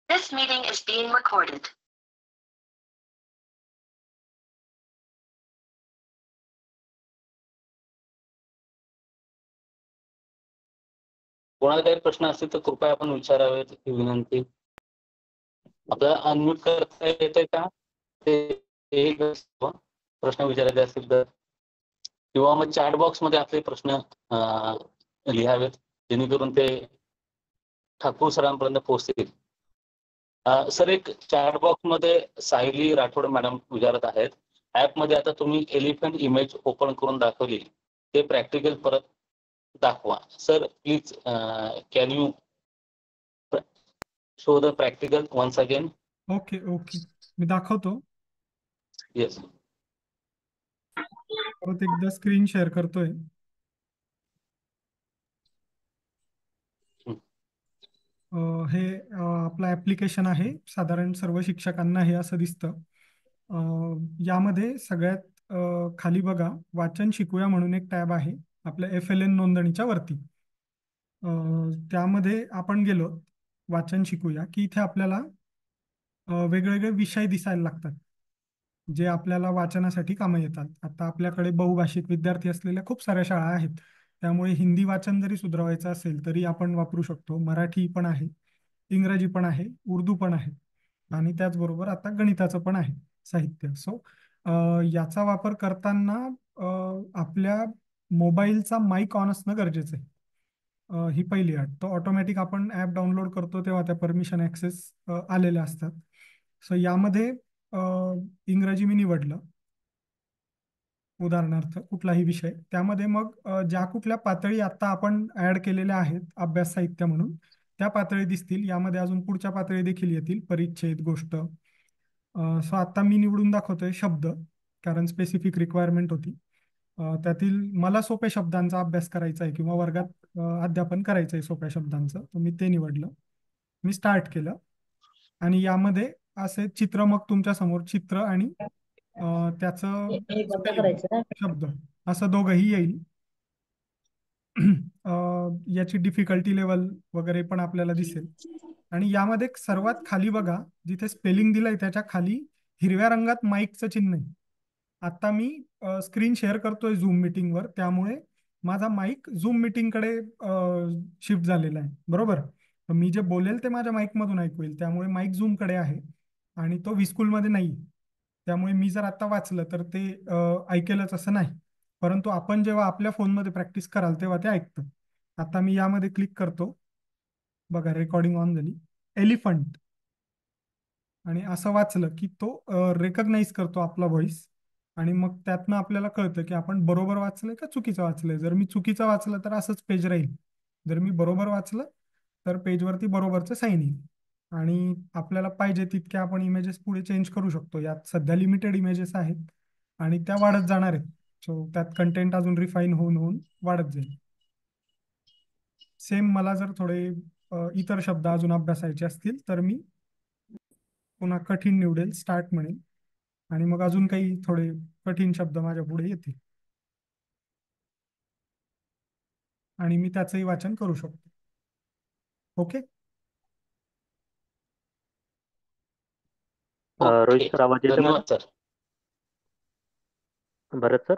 This meeting is being recorded. कोणाला काही प्रश्न असतील तर कृपया आपण विचारावेत ही विनंती. आपल्याला अनम्यूट करता येते का ते एक प्रश्न विचारायचे असतील तर, किंवा मग चॅट बॉक्स मध्ये आपले प्रश्न लिहावेत, जेणेकरून ते ठाकूर सरांपर्यंत पोहोचतील. सर, एक चॅट बॉक्स मध्ये सायली राठोड मॅडम विचारत आहेत, ऍप मध्ये आता तुम्ही एलिफंट इमेज ओपन करून दाखवली, ते प्रॅक्टिकल परत दाखवा. Sir please can you show the practical once again? Okay okay, मी दाखवतो. येस. परत एकदा स्क्रीन शेअर करतोय. हे आपलं ऍप्लिकेशन आहे. साधारण सर्व शिक्षकांना हे असं दिसतं. यामध्ये सगळ्यात खाली बघा, वाचन शिकूया म्हणून एक टॅब आहे आपल्या FLN नोंदणीच्या वरती. त्यामध्ये आपण गेलो वाचन शिकूया की इथे आपल्याला वेगवेगळे विषय दिसायला लागतात, जे आपल्याला वाचनासाठी कामं येतात. आता आपल्याकडे बहुभाषिक विद्यार्थी असलेल्या खूप साऱ्या शाळा आहेत, त्यामुळे हिंदी वाचन जरी सुधारायचं असेल तरी आपण वापरू शकतो. मराठी पण आहे, इंग्रजी पण आहे, उर्दू पण आहे, आणि त्याचबरोबर आता गणिताचं पण आहे साहित्य. सो याचा वापर करताना आपल्या मोबाईलचा माईक ऑन असणं गरजेचं आहे. ही पहिली अट. तो ऑटोमॅटिक आपण ॲप डाउनलोड करतो तेव्हा त्या परमिशन ॲक्सेस आलेल्या असतात. सो यामध्ये इंग्रजी मी निवडलं, उदाहरणार्थ कुठलाही विषय. त्यामध्ये मग ज्या कुठल्या पातळी आता आपण ऍड केलेल्या आहेत अभ्यास साहित्य म्हणून, त्या पातळी दिसतील. यामध्ये अजून पुढच्या पातळी देखील येतील, परिच्छेद, गोष्ट. सो आता मी निवडून दाखवतोय शब्द, कारण स्पेसिफिक रिक्वायरमेंट होती. त्यातील मला सोप्या शब्दांचा अभ्यास करायचा आहे किंवा वर्गात अध्यापन करायचं आहे सोप्या शब्दांचं, तर मी ते निवडलं. मी स्टार्ट केलं आणि यामध्ये असे चित्र, मग तुमच्या समोर चित्र आणि त्याचं हे बंद स्पेलिंग, करायचं ना. शब्द, असं दोघंही येईल. याची डिफिकल्टी लेवल वगैरे पण आपल्याला दिसेल. आणि यामध्ये सर्वात खाली बघा, जिथे स्पेलिंग दिलंय त्याच्या खाली हिरव्या रंगात माईकचं चिन्ह आहे. आता मी स्क्रीन शेअर करतोय झूम मीटिंगवर, त्यामुळे माझा माईक झूम मीटिंगकडे शिफ्ट झालेला आहे, बरोबर. तर मी जे बोलेल ते माझ्या माईकमधून ऐकू येईल, त्यामुळे माईक झूमकडे आहे आणि तो व्हिस्कूलमध्ये नाही. त्यामुळे मी जर आता वाचलं तर ते ऐकेलच असं नाही, परंतु आपण जेव्हा आपल्या फोनमध्ये प्रॅक्टिस कराल तेव्हा ते ऐकतं. आता मी यामध्ये क्लिक करतो, बघा रेकॉर्डिंग ऑन झाली. एलिफंट, आणि असं वाचलं की तो रेकग्नाइज करतो आपला व्हॉइस, आणि मग त्यातनं आपल्याला कळतं की आपण बरोबर वाचलंय का चुकीचं वाचलंय. जर मी चुकीचं वाचलं तर असंच पेज राहील, जर मी बरोबर वाचलं तर पेजवरती बरोबरचं साईन येईल. आणि आपल्याला पाहिजे तितके आपण इमेजेस पुढे चेंज करू शकतो. यात सध्या लिमिटेड इमेजेस आहेत आणि त्या वाढत जाणार आहेत. सो त्यात कंटेंट अजून रिफाईन होऊन होऊन वाढत जाईल. सेम मला जर थोडे इतर शब्द अजून अभ्यासायचे असतील तर मी पुन्हा कठीण निवडेल, स्टार्ट म्हणेल, आणि मग अजून काही थोडे कठीण शब्द माझ्या पुढे येतील आणि मी त्याचंही वाचन करू शकतो. ओके. रोहित सर, आवाज येतोय माझा? धन्यवाद सर. भरत सर?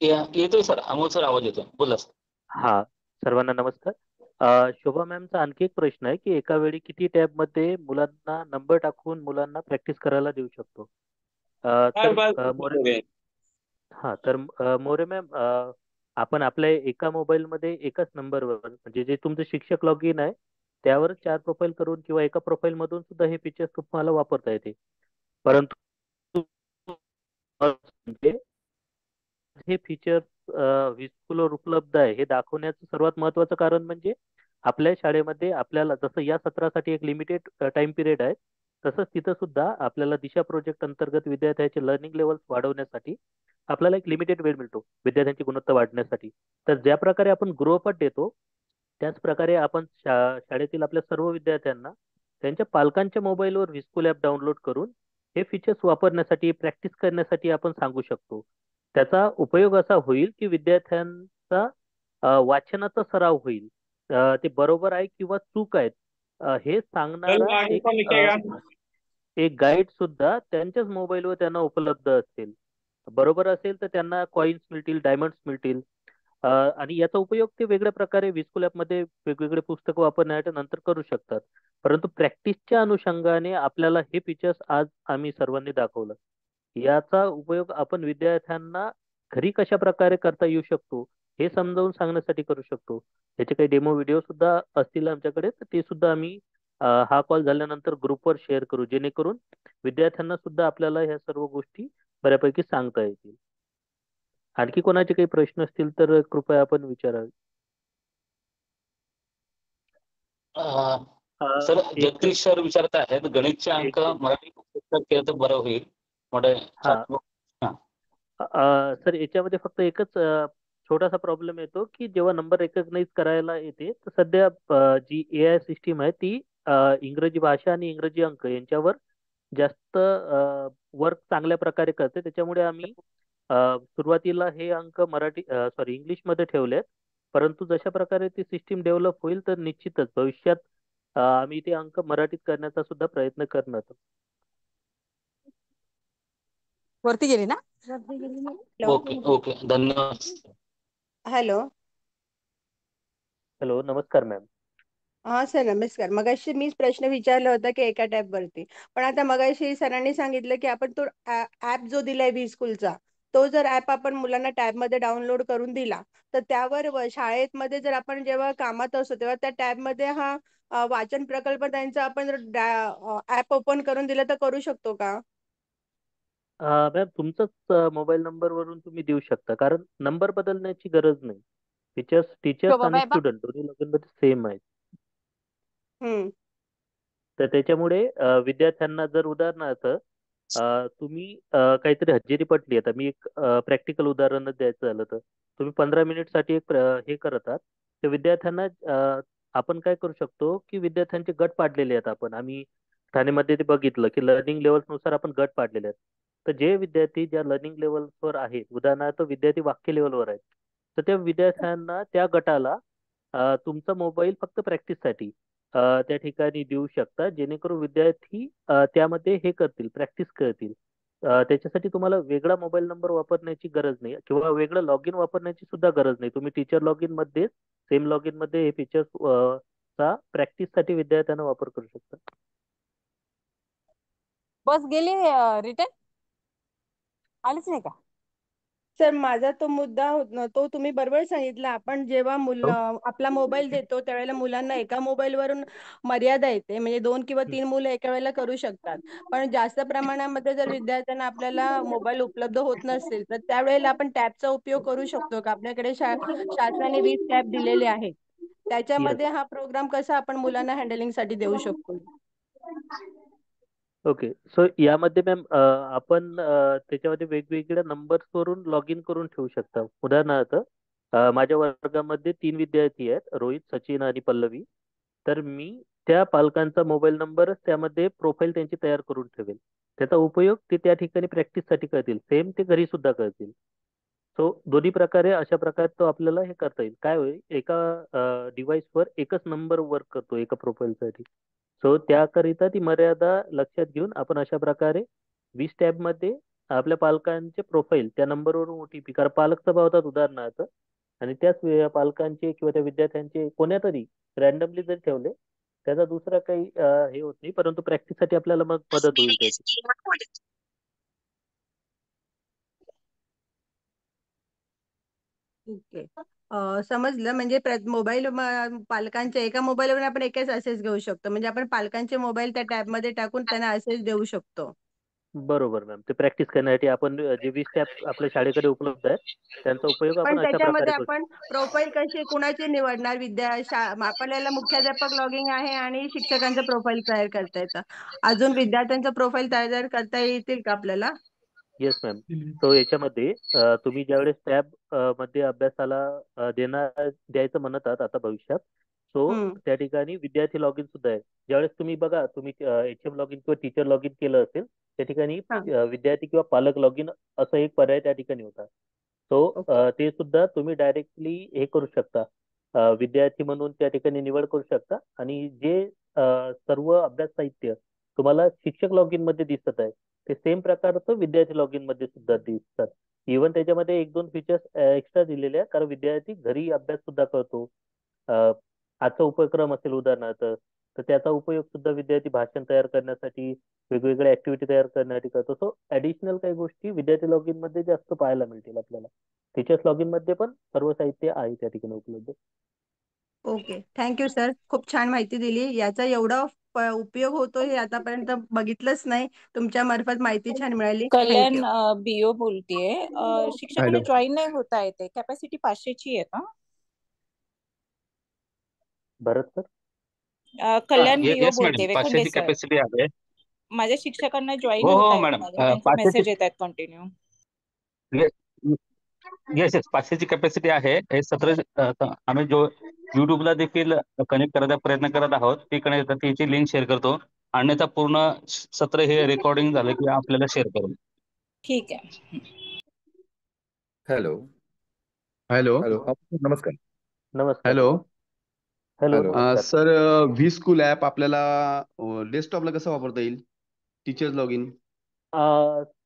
येतोय सर, अमोल सर आवाज येतोय, बोला सर. हा, सर्वांना नमस्कार. शोभा मॅमचा आणखी एक प्रश्न आहे की एका वेळी किती टॅब मध्ये मुलांना नंबर टाकून मुलांना प्रॅक्टिस करायला देऊ शकतो? मोरे मॅम, आपण आपल्या एका मोबाईल मध्ये एकाच नंबरवर, म्हणजे जे तुमचं शिक्षक लॉग इन आहे त्यावर 4 प्रोफाईल करून किंवा एका प्रोफाईल मधून सुद्धा हे फीचर्स तुम्हाला वापरता येते. परंतु म्हणजे हे फीचर व्हिस्कुलवर उपलब्ध आहे हे दाखवण्याचं सर्वात महत्वाचं कारण म्हणजे आपल्या शाळेमध्ये आपल्याला जसं या सत्रासाठी एक लिमिटेड टाइम पिरियड आहे, तसंच तिथं सुद्धा आपल्याला दिशा प्रोजेक्ट अंतर्गत विद्यार्थ्यांचे लर्निंग लेवल्स वाढवण्यासाठी आपल्याला एक लिमिटेड वेळ मिळतो विद्यार्थ्यांची गुणवत्ता वाढण्यासाठी. तर ज्या प्रकारे आपण गृहपाठ देतो त्याच प्रकारे आपण शाळेतील आपल्या सर्व विद्यार्थ्यांना त्यांच्या पालकांच्या मोबाईलवर व्हिस्कुल ॲप डाउनलोड करून हे फीचर्स वापरण्यासाठी, प्रॅक्टिस करण्यासाठी आपण सांगू शकतो. त्याचा उपयोग असा होईल की विद्यार्थ्यांचा वाचनाचा सराव होईल. ते बरोबर आहे किंवा चूक आहेत हे सांगणारा एक गाईड सुद्धा त्यांच्याच मोबाईलवर त्यांना उपलब्ध असेल. बरोबर असेल तर त्यांना कॉइन्स मिळतील, डायमंड्स मिळतील. आणि याचा उपयोग ते वेगळ्या प्रकारे व्हिस्कुल ॲपमध्ये वेगवेगळे पुस्तक वापरण्याच्या नंतर करू शकतात. परंतु प्रॅक्टिसच्या अनुषंगाने आपल्याला हे फीचर्स आज आम्ही सर्वांनी दाखवलं. याचा उपयोग आपण विद्यार्थ्यांना घरी कशा प्रकारे करता येऊ शकतो हे समजावून सांगण्यासाठी करू शकतो. याचे काही डेमो व्हिडिओ सुद्धा असतील आमच्याकडे, तर ते सुद्धा आम्ही हा कॉल झाल्यानंतर ग्रुपवर शेअर करू, जेणेकरून विद्यार्थ्यांना सुद्धा आपल्याला ह्या सर्व गोष्टी बऱ्यापैकी सांगता येतील. आणखी कोणाचे काही प्रश्न असतील तर कृपया आपण विचारावे. सर, एक जगदीश सर विचारत आहेत, गणितचे एक अंक मराठी भाषेत केलं तर बरं होईल. मोठे हा छात्र. हा. सर, याच्यामध्ये फक्त एकच छोटासा प्रॉब्लेम येतो की जेव्हा नंबर रेकग्नाइज करायला येते, तर सध्या जी AI सिस्टीम आहे ती इंग्रजी भाषा आणि इंग्रजी अंक यांच्यावर जास्त वर्क चांगल्या प्रकारे करते. त्याच्यामुळे आम्ही सुरुवातीला हे अंक इंग्लिशमध्ये ठेवलेत. परंतु जशा प्रकारे ती सिस्टीम डेव्हलप होईल तर निश्चितच भविष्यात आम्ही ते अंक मराठीत करण्याचा सुद्धा प्रयत्न करणार आहोत. वरती गेली ना? वरती गेली ना? ओके ओके, धन्यवाद. हॅलो. हॅलो, नमस्कार मॅम. हा सर, नमस्कार. मगाशी मीच प्रश्न विचारला होता की एका टॅब वरती, पण आता मगाशी सरांनी सांगितलं की आपण तो ऍप जो दिलाय व्ही स्कूलचा, तो जर ऍप आपण मुलांना टॅब मध्ये डाउनलोड करून दिला, तर त्यावर शाळेत मध्ये जर आपण जेव्हा कामात असतो तेव्हा त्या टॅब मध्ये हा वाचन प्रकल्प त्यांचा आपण जर ऍप ओपन करून दिलं तर करू शकतो का? मॅम, तुमचाच मोबाईल नंबर वरून तुम्ही देऊ शकता, कारण नंबर बदलण्याची गरज नाही. टीचर्स तो टीचर्स बाबा आणि आहे बा. स्टुडंट दोन्ही लोकांमध्ये सेम आहे. हम्म. तर त्याच्यामुळे विद्यार्थ्यांना जर उदाहरणार्थ तुम्ही काहीतरी हजेरी पडली, आता मी एक प्रॅक्टिकल उदाहरणच द्यायचं झालं तर तुम्ही 15 मिनिटसाठी एक हे करत आहात, तर विद्यार्थ्यांना आपण काय करू शकतो की विद्यार्थ्यांचे गट पाडलेले आहेत. आम्ही ठाणेमध्ये ते बघितलं की लर्निंग लेवल्सनुसार आपण गट पाडलेले आहेत. तर जे विद्यार्थी ज्या लर्निंग लेवलवर आहेत, उदाहरणार्थ विद्यार्थी वाक्य लेवलवर आहेत, तर त्या विद्यार्थ्यांना त्या गटाला तुमचा मोबाईल फक्त प्रॅक्टिससाठी त्या ठिकाणी देऊ शकता, जेणेकरून विद्यार्थी त्यामध्ये हे करतील, प्रॅक्टिस करतील. त्याच्यासाठी तुम्हाला वेगळा मोबाईल नंबर वापरण्याची गरज नाही किंवा वेगळं लॉग इन वापरण्याची सुद्धा गरज नाही. तुम्ही टीचर लॉग इन मध्ये, सेम लॉग इन मध्ये हे फीचर्स चा प्रॅक्टिससाठी विद्यार्थ्यांना वापर करू शकता. बस गेली रिटर्न आलीच नाही का? सर, माझा तो मुद्दा तो तुम्ही बरोबर सांगितला. आपण जेव्हा हो. आपला मोबाईल देतो त्यावेळेला मुलांना एका मोबाईलवरून मर्यादा येते, म्हणजे 2 किंवा 3 मुलं एका वेळेला करू शकतात. पण जास्त प्रमाणामध्ये जर विद्यार्थ्यांना आपल्याला मोबाईल उपलब्ध होत नसतील तर त्यावेळेला आपण टॅबचा उपयोग करू शकतो का? आपल्याकडे शासनाने 20 टॅब दिलेले आहेत, येस. त्याच्यामध्ये हा प्रोग्राम कसा आपण मुलांना हँडलिंग साठी देऊ शकतो? ओके. सो यामध्ये मॅम आपण त्याच्यामध्ये वेगवेगळ्या नंबर्स वरून लॉग इन करून ठेवू शकता. उदाहरणार्थ माझ्या वर्गामध्ये 3 विद्यार्थी आहेत, रोहित, सचिन आणि पल्लवी. तर मी त्या पालकांचा मोबाईल नंबरच त्यामध्ये प्रोफाईल त्यांची तयार करून ठेवेल. त्याचा उपयोग ते त्या ठिकाणी प्रॅक्टिससाठी करतील, सेम ते घरी सुद्धा करतील. सो दोन्ही प्रकारे अशा प्रकारे तो आपल्याला हे करता येईल. काय होईल, एका डिव्हाइसवर एकच नंबर वर्क करतो एका प्रोफाईलसाठी. सो त्याकरिता ती मर्यादा लक्षात घेऊन आपण अशा प्रकारे 20 टॅब मध्ये आपल्या पालकांचे प्रोफाईल त्या नंबरवरून OTP, कारण पालक स्वभावतात उदाहरणार्थ, आणि त्याच पालकांचे किंवा त्या विद्यार्थ्यांचे कोण्यातरी रॅन्डमली जर ठेवले, त्याचा दुसरा काही हे होत नाही, परंतु प्रॅक्टिससाठी आपल्याला मग This मदत होईल meeting is त्याची. being recorded. ओके. समजलं. म्हणजे मोबाईल पालकांच्या एका मोबाईलवरून आपण एकच असेच घेऊ शकतो, म्हणजे आपण पालकांचे मोबाईल त्या टॅब मध्ये टाकून त्यांना असेच देऊ शकतो. बरोबर मॅम. ते प्रॅक्टिस करण्यासाठी आपण जे 20 टॅब आपल्या शाळेकडे उपलब्ध आहेत, त्यांचा उपयोग पण आपण अशा प्रकारे त्याच्यामध्ये करू आपण प्रोफाईल कशी कुणाची निवडणार? आपल्याला मुख्याध्यापक लॉगिंग आहे आणि शिक्षकांचं प्रोफाईल तयार करता येतं. अजून विद्यार्थ्यांचं प्रोफाईल तयार करता येतील का आपल्याला? Yes ma'am. सो याच्यामध्ये तुम्ही ज्यावेळेस टॅब मध्ये अभ्यासाला द्यायचं म्हणत आहात आता भविष्यात, सो हम्म. त्या ठिकाणी विद्यार्थी लॉग इन सुद्धा आहे. ज्यावेळेस तुम्ही बघा, तुम्ही HM लॉग इन किंवा टीचर लॉग इन केलं असेल, त्या ठिकाणी हा. विद्यार्थी किंवा पालक लॉग इन असा एक पर्याय त्या ठिकाणी होता. So okay. ते सुद्धा तुम्ही डायरेक्टली हे करू शकता, विद्यार्थी म्हणून त्या ठिकाणी निवड करू शकता, आणि जे सर्व अभ्यास साहित्य तुम्हाला शिक्षक लॉग इन मध्ये दिसत आहे, ते सेम प्रकारचं विद्यार्थी लॉग इन मध्ये सुद्धा दिसतात. इव्हन त्याच्यामध्ये 1-2 फीचर्स एक्स्ट्रा दिलेले आहेत, कारण विद्यार्थी घरी अभ्यास सुद्धा करतो. अ, आजचा उपक्रम असेल उदाहरणार्थ, तर त्याचा उपयोग सुद्धा विद्यार्थी भाषण तयार करण्यासाठी, वेगवेगळ्या ऍक्टिव्हिटी तयार करण्यासाठी करतो. सो ऍडिशनल काही गोष्टी विद्यार्थी लॉगिन मध्ये जास्त पाहायला मिळतील आपल्याला. टीचर्स लॉगिन मध्ये पण सर्व साहित्य आहे त्या ठिकाणी उपलब्ध. Okay, thank you sir. खूप छान माहिती दिली. याचा एवढा उपयोग होतो हे आतापर्यंत बघितलंच नाही. तुमच्या मार्फत माहिती छान मिळाली. कल्याण थँक्यू. बीओ बोलतीये. शिक्षकांना हॅलो. जॉईन नाही होता येते. कॅपॅसिटी 500ची आहे का? भरत सर. कल्याण बीओ येस मॅडम, बोलते, वेखंडे 500ची सर. कॅपॅसिटी आहे. माझ्या शिक्षकांना जॉईन हो हो होता येत मॅडम, नाहीये. त्यांचे 500ची मेसेज येत आहेत कंटिन्यू. येस येस 500ची कॅपॅसिटी आहे. हे सत्र आम्ही जो युट्यूबला देखील कनेक्ट करायचा प्रयत्न करत आहोत. ती कनेक्ट त्याची लिंक शेअर करतो. अन्यथा पूर्ण सत्र हे रेकॉर्डिंग झालं की आपल्याला शेअर करू. ठीक आहे. Hello hello. हॅलो नमस्कार. नमस्कार. हॅलो हॅलो, हॅलो नमस्कार. सर, व्ही स्कूल ॲप आपल्याला डेस्कटॉपला कसं वापरता येईल? Teachers log in.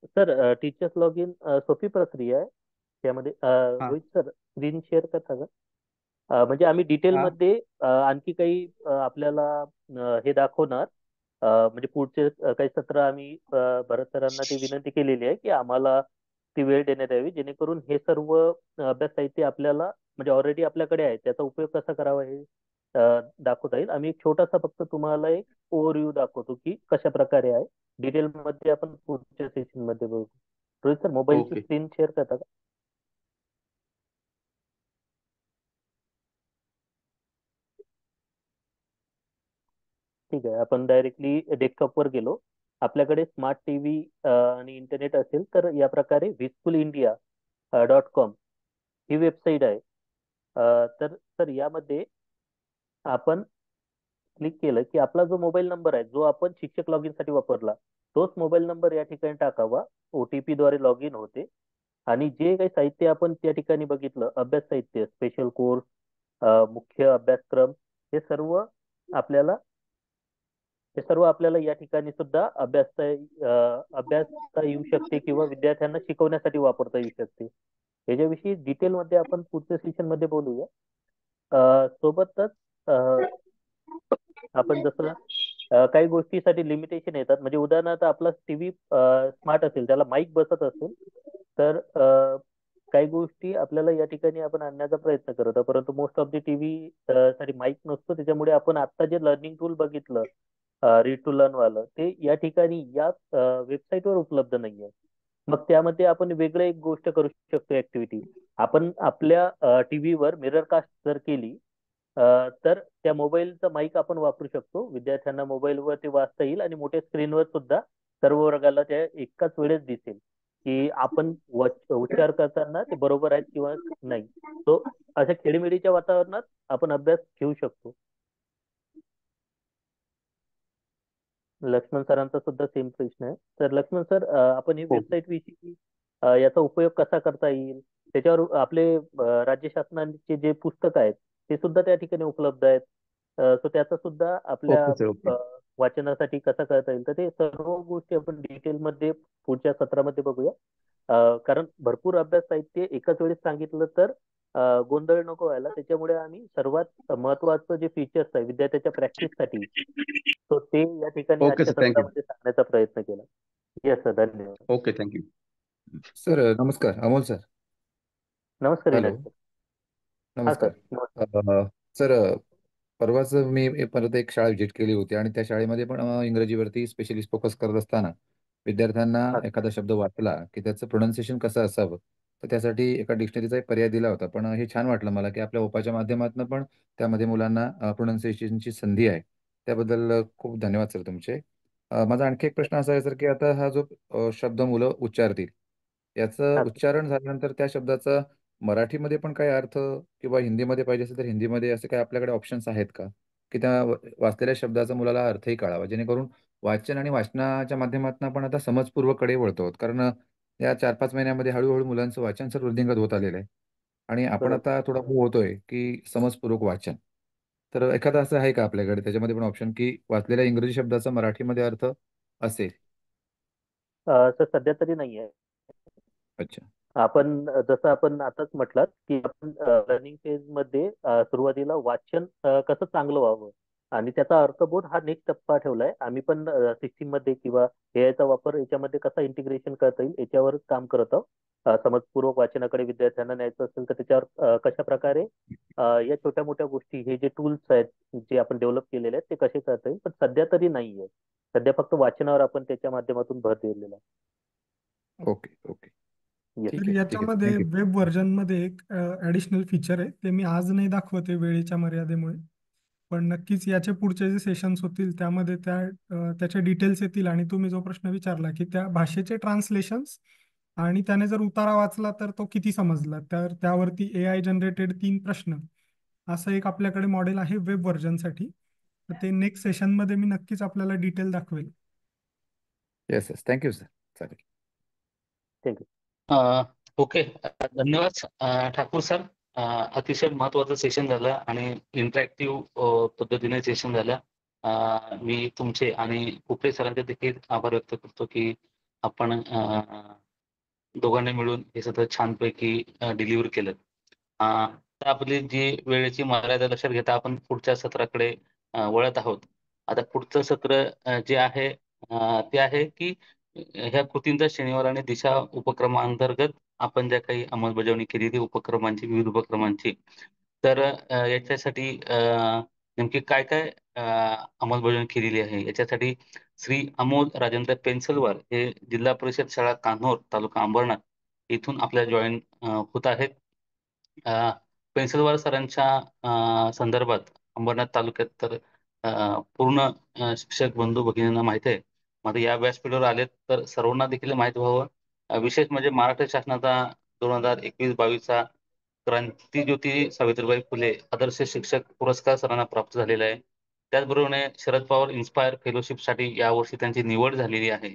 Sir teachers login सोपी प्रक्रिया आहे. त्यामध्ये हां रोहित सर स्क्रीन शेअर करता का? म्हणजे आम्ही हां डिटेलमध्ये आणखी काही आपल्याला हे दाखवणार. म्हणजे पुढचे काही सत्र आम्ही भरत सरांना ती विनंती केलेली आहे की आम्हाला ती वेळ देण्यात यावी, जेणेकरून हे सर्व अभ्यास साहित्य आपल्याला म्हणजे ऑलरेडी आपल्याकडे आहे, त्याचा उपयोग कसा करावा हे दाखवता येईल. आम्ही एक छोटासा फक्त तुम्हाला एक ओव्हरव्ह्यू दाखवतो की कशा प्रकारे आहे. डिटेल मध्ये आपण पुढच्या सेशन मध्ये बघू. रोहित सर मोबाईलची ओके स्क्रीन शेअर करता का? ठीक आहे, आपण डायरेक्टली डेस्कटॉपवर गेलो. आपल्याकडे स्मार्ट टीव्ही आणि इंटरनेट असेल तर या प्रकारे vischoolIndia.com ही वेबसाईट आहे. तर सर यामध्ये आपण क्लिक केलं की आपला जो मोबाईल नंबर आहे, जो आपण शिक्षक लॉगिन साठी वापरला, तोच मोबाईल नंबर या ठिकाणी टाकावा. OTP द्वारे लॉग इन होते आणि जे काही साहित्य आपण त्या ठिकाणी बघितलं, अभ्यास साहित्य, स्पेशल कोर्स, मुख्य अभ्यासक्रम, हे सर्व आपल्याला हे सर्व आपल्याला या ठिकाणी सुद्धा अभ्यासता येऊ शकते किंवा विद्यार्थ्यांना शिकवण्यासाठी वापरता येऊ शकते. याच्याविषयी डिटेलमध्ये आपण पुढच्या सेशन मध्ये बोलूया. सोबतच अ, आपण जसं काही गोष्टीसाठी लिमिटेशन येतात. म्हणजे उदाहरणार्थ आपला टीव्ही स्मार्ट असेल, त्याला माईक बसत असेल, तर काही गोष्टी आपल्याला या ठिकाणी आपण आणण्याचा प्रयत्न करत आहोत. परंतु मोस्ट ऑफ द टीव्ही साठी माईक नसतो. त्याच्यामुळे आपण आता जे लर्निंग टूल बघितलं, रीड टू लर्न वालं, ते या ठिकाणी या वेबसाईटवर उपलब्ध नाहीये. मग त्यामध्ये आपण वेगळं एक गोष्ट करू शकतो, ऍक्टिव्हिटी. आपण आपल्या टीव्हीवर मिरर कास्ट जर केली, तर त्या मोबाईलचा माईक आपण वापरू शकतो. विद्यार्थ्यांना मोबाईलवर ते वाचता येईल आणि मोठ्या स्क्रीनवर सुद्धा सर्व वर्गाला त्या एकाच वेळेस दिसेल की आपण उच्चार करताना ते बरोबर आहेत किंवा नाही. तो अशा खेळीमेळीच्या वातावरणात आपण अभ्यास घेऊ शकतो. लक्ष्मण सरांचा सुद्धा सेम प्रश्न आहे. तर लक्ष्मण सर, आपण ही ओके वेबसाईट विषयी याचा उपयोग कसा करता येईल, त्याच्यावर आपले राज्य शासनाचे जे पुस्तक आहेत ते सुद्धा त्या ठिकाणी उपलब्ध आहेत. सो त्याचा सुद्धा आपल्या ओके सर ओके वाचनासाठी कसा करता येईल, तर ते सर्व गोष्टी आपण डिटेलमध्ये पुढच्या सत्रामध्ये बघूया. कारण भरपूर अभ्यास साहित्य एकाच वेळेस सांगितलं तर गोंधळ नको व्हायला. त्याच्यामुळे आम्ही सर्वात महत्वाचं जे फीचर्स आहे विद्यार्थ्याच्या प्रॅक्टिससाठी, तो ते या ठिकाणी ओके आजच्या सर थँक्यू. सत्रामध्ये सांगण्याचा प्रयत्न केला. येस सर, धन्यवाद. Okay thank you. सर नमस्कार, अमोल सर. नमस्कार हॅलो विनायक सर. हा सर, नमस्कार. नमस्कार. सर परवाच मी परत एक शाळा व्हिजिट केली होती आणि त्या शाळेमध्ये पण इंग्रजीवरती स्पेशलिस्ट फोकस करत असताना विद्यार्थ्यांना हा एखादा शब्द वाचला की त्याचं प्रोनाऊन्सिएशन कसं असावं, तर त्यासाठी एका डिक्शनरीचा एक पर्याय दिला होता. पण हे छान वाटलं मला की आपल्या ओपाच्या माध्यमातून पण त्यामध्ये मुलांना प्रोनाऊन्सिएशनची संधी आहे. त्याबद्दल खूप धन्यवाद सर तुमचे. माझा आणखी एक प्रश्न असा आहे सर की आता हा जो शब्द मुलं उच्चारतील, याचं हा सर. उच्चारण झाल्यानंतर त्या शब्दाचा मराठीमध्ये पण काही अर्थ किंवा हिंदीमध्ये पाहिजे असेल तर हिंदीमध्ये असे काही आपल्याकडे ऑप्शन्स आहेत का, की त्या वाचलेल्या शब्दाचा मुलाला अर्थही कळावा, जेणेकरून वाचन आणि वाचनाच्या माध्यमातून आपण आता समजपूर्वकडे वळतो आहोत. कारण या 4-5 महिन्यामध्ये हळूहळू मुलांचं वाचन सर वृद्धिंगत होत आलेलं आहे आणि आपण बरोबर. आता थोडा मूव्ह होतोय की समजपूर्वक वाचन. तर एखादं असं आहे का आपल्याकडे त्याच्यामध्ये पण ऑप्शन की वाचलेल्या इंग्रजी शब्दाचा मराठीमध्ये अर्थ असेल? सर सध्या तरी नाही आहे. अच्छा. आपण जसं आपण आताच म्हटलात की आपण लर्निंग फेज मध्ये सुरुवातीला वाचन कसं चांगलं व्हावं आणि त्याचा अर्थबोध हा नेक्स्ट टप्पा ठेवलाय. आम्ही पण सिस्टीम मध्ये किंवा एआयचा वापर याच्यामध्ये कसा इंटिग्रेशन करता येईल याच्यावरच काम करत आहोत. समजपूर्वक वाचनाकडे विद्यार्थ्यांना न्यायचं असेल तर त्याच्यावर कशा प्रकारे या छोट्या मोठ्या गोष्टी, हे जे टूल्स आहेत जे आपण डेव्हलप केलेले आहेत, ते कसे करता येईल. पण सध्या तरी नाहीये. सध्या फक्त वाचनावर आपण त्याच्या माध्यमातून भर दिलेला ओके ओके आहे. Yes. ठीक तर आहे ठीक आहे याच्यामध्ये थँक्यू. वेब व्हर्जनमध्ये एक ॲडिशनल फीचर आहे, ते मी आज नाही दाखवते वेळेच्या मर्यादेमुळे. पण नक्कीच याचे पुढचे जे सेशन्स होतील त्यामध्ये त्याचे डिटेल्स येतील, आणि तुम्ही जो प्रश्न विचारला की त्या भाषेचे ट्रान्सलेशन्स आणि त्याने जर उतारा वाचला तर तो किती समजला, तर त्यावरती AI जनरेटेड 3 प्रश्न असं एक आपल्याकडे मॉडेल आहे वेब व्हर्जनसाठी. तर ते नेक्स्ट सेशनमध्ये मी नक्कीच आपल्याला डिटेल दाखवेल. Yes yes thank you sir. चालेल. थँक्यू. ओके, धन्यवाद ठाकूर सर. अतिशय महत्वाचं सेशन झालं आणि इंटरॅक्टिव्ह पद्धतीने सेशन झालं. मी तुमचे आणि कुपले सरांचे देखील आभार व्यक्त करतो की आपण दोघांनी मिळून हे सगळं छानपैकी डिलिव्हर केलं. तर आपली जी वेळेची मर्यादा लक्षात घेता आपण पुढच्या सत्राकडे वळत आहोत. आता पुढचं सत्र जे आहे ते आहे की ह्या कृतींचा शनिवार आणि दिशा उपक्रमांतर्गत आपण ज्या काही अंमलबजावणी केली ती उपक्रमांची, विविध उपक्रमांची, तर याच्यासाठी नेमकी काय काय अंमलबजावणी केलेली आहे याच्यासाठी श्री अमोल राजेंद्र पेन्सिलवार हे जिल्हा परिषद शाळा कान्होर तालुका अंबरनाथ इथून आपल्या जॉईन होत आहेत. पेन्सिलवार सरांच्या संदर्भात अंबरनाथ तालुक्यात तर पूर्ण शिक्षक बंधू भगिनींना माहिती आहे. मग या व्यासपीठावर आलेत तर सर्वांना देखील माहीत व्हावं. विशेष म्हणजे महाराष्ट्र शासनाचा 2021-22चा क्रांतीज्योती सावित्रीबाई फुले आदर्श शिक्षक पुरस्कार सरांना प्राप्त झालेला आहे. त्याचबरोबर शरद पवार इन्स्पायर फेलोशिपसाठी यावर्षी त्यांची निवड झालेली आहे.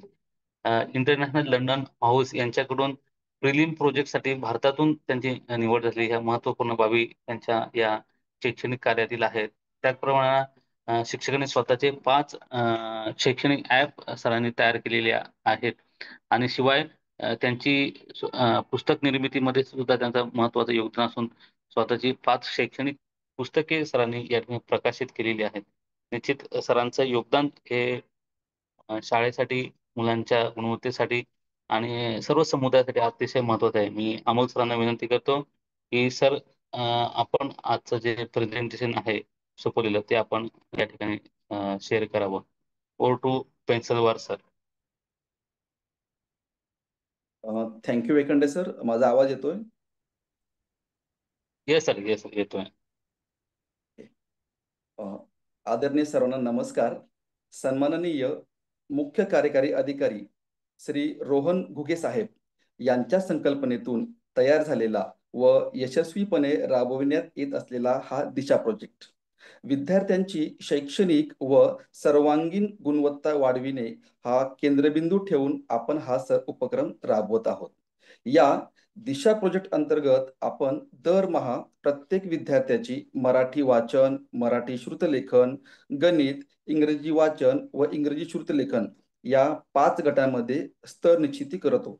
इंटरनॅशनल लंडन हाऊस यांच्याकडून प्रिलिम प्रोजेक्टसाठी भारतातून त्यांची निवड झाली. ह्या महत्त्वपूर्ण बाबी त्यांच्या या शैक्षणिक कार्यातील आहेत. त्याचप्रमाणे शिक्षकांनी स्वतःचे 5 शैक्षणिक ॲप सरांनी तयार केलेले आहेत आणि शिवाय त्यांची पुस्तक निर्मितीमध्ये सुद्धा त्यांचं महत्त्वाचं योगदान असून स्वतःची 5 शैक्षणिक पुस्तके सरांनी या ठिकाणी प्रकाशित केलेली आहेत. निश्चित सरांचं योगदान हे शाळेसाठी, मुलांच्या गुणवत्तेसाठी आणि सर्व समुदायासाठी अतिशय महत्त्वाचं आहे. मी अमोल सरांना विनंती करतो की सर आपण आजचं जे प्रेझेंटेशन आहे सोपवलेलं ते आपण या ठिकाणी शेअर करावं. Over to Pensilwar sir. Thank you Wekande sir. माझा आवाज येतोय? येस सर, येस सर, येतोय. आदरणीय सर्वांना नमस्कार. सन्माननीय मुख्य कार्यकारी अधिकारी श्री रोहन घुगे साहेब यांच्या संकल्पनेतून तयार झालेला व यशस्वीपणे राबविण्यात येत असलेला हा दिशा प्रोजेक्ट विद्यार्थ्यांची शैक्षणिक व सर्वांगीण गुणवत्ता वाढविणे हा केंद्रबिंदू ठेवून आपण हा उपक्रम राबवत आहोत. या दिशा प्रोजेक्ट अंतर्गत आपण दरमहा प्रत्येक विद्यार्थ्याची मराठी वाचन, मराठी श्रुतलेखन, गणित, इंग्रजी वाचन व इंग्रजी श्रुतलेखन या 5 गटांमध्ये स्तर निश्चिती करतो.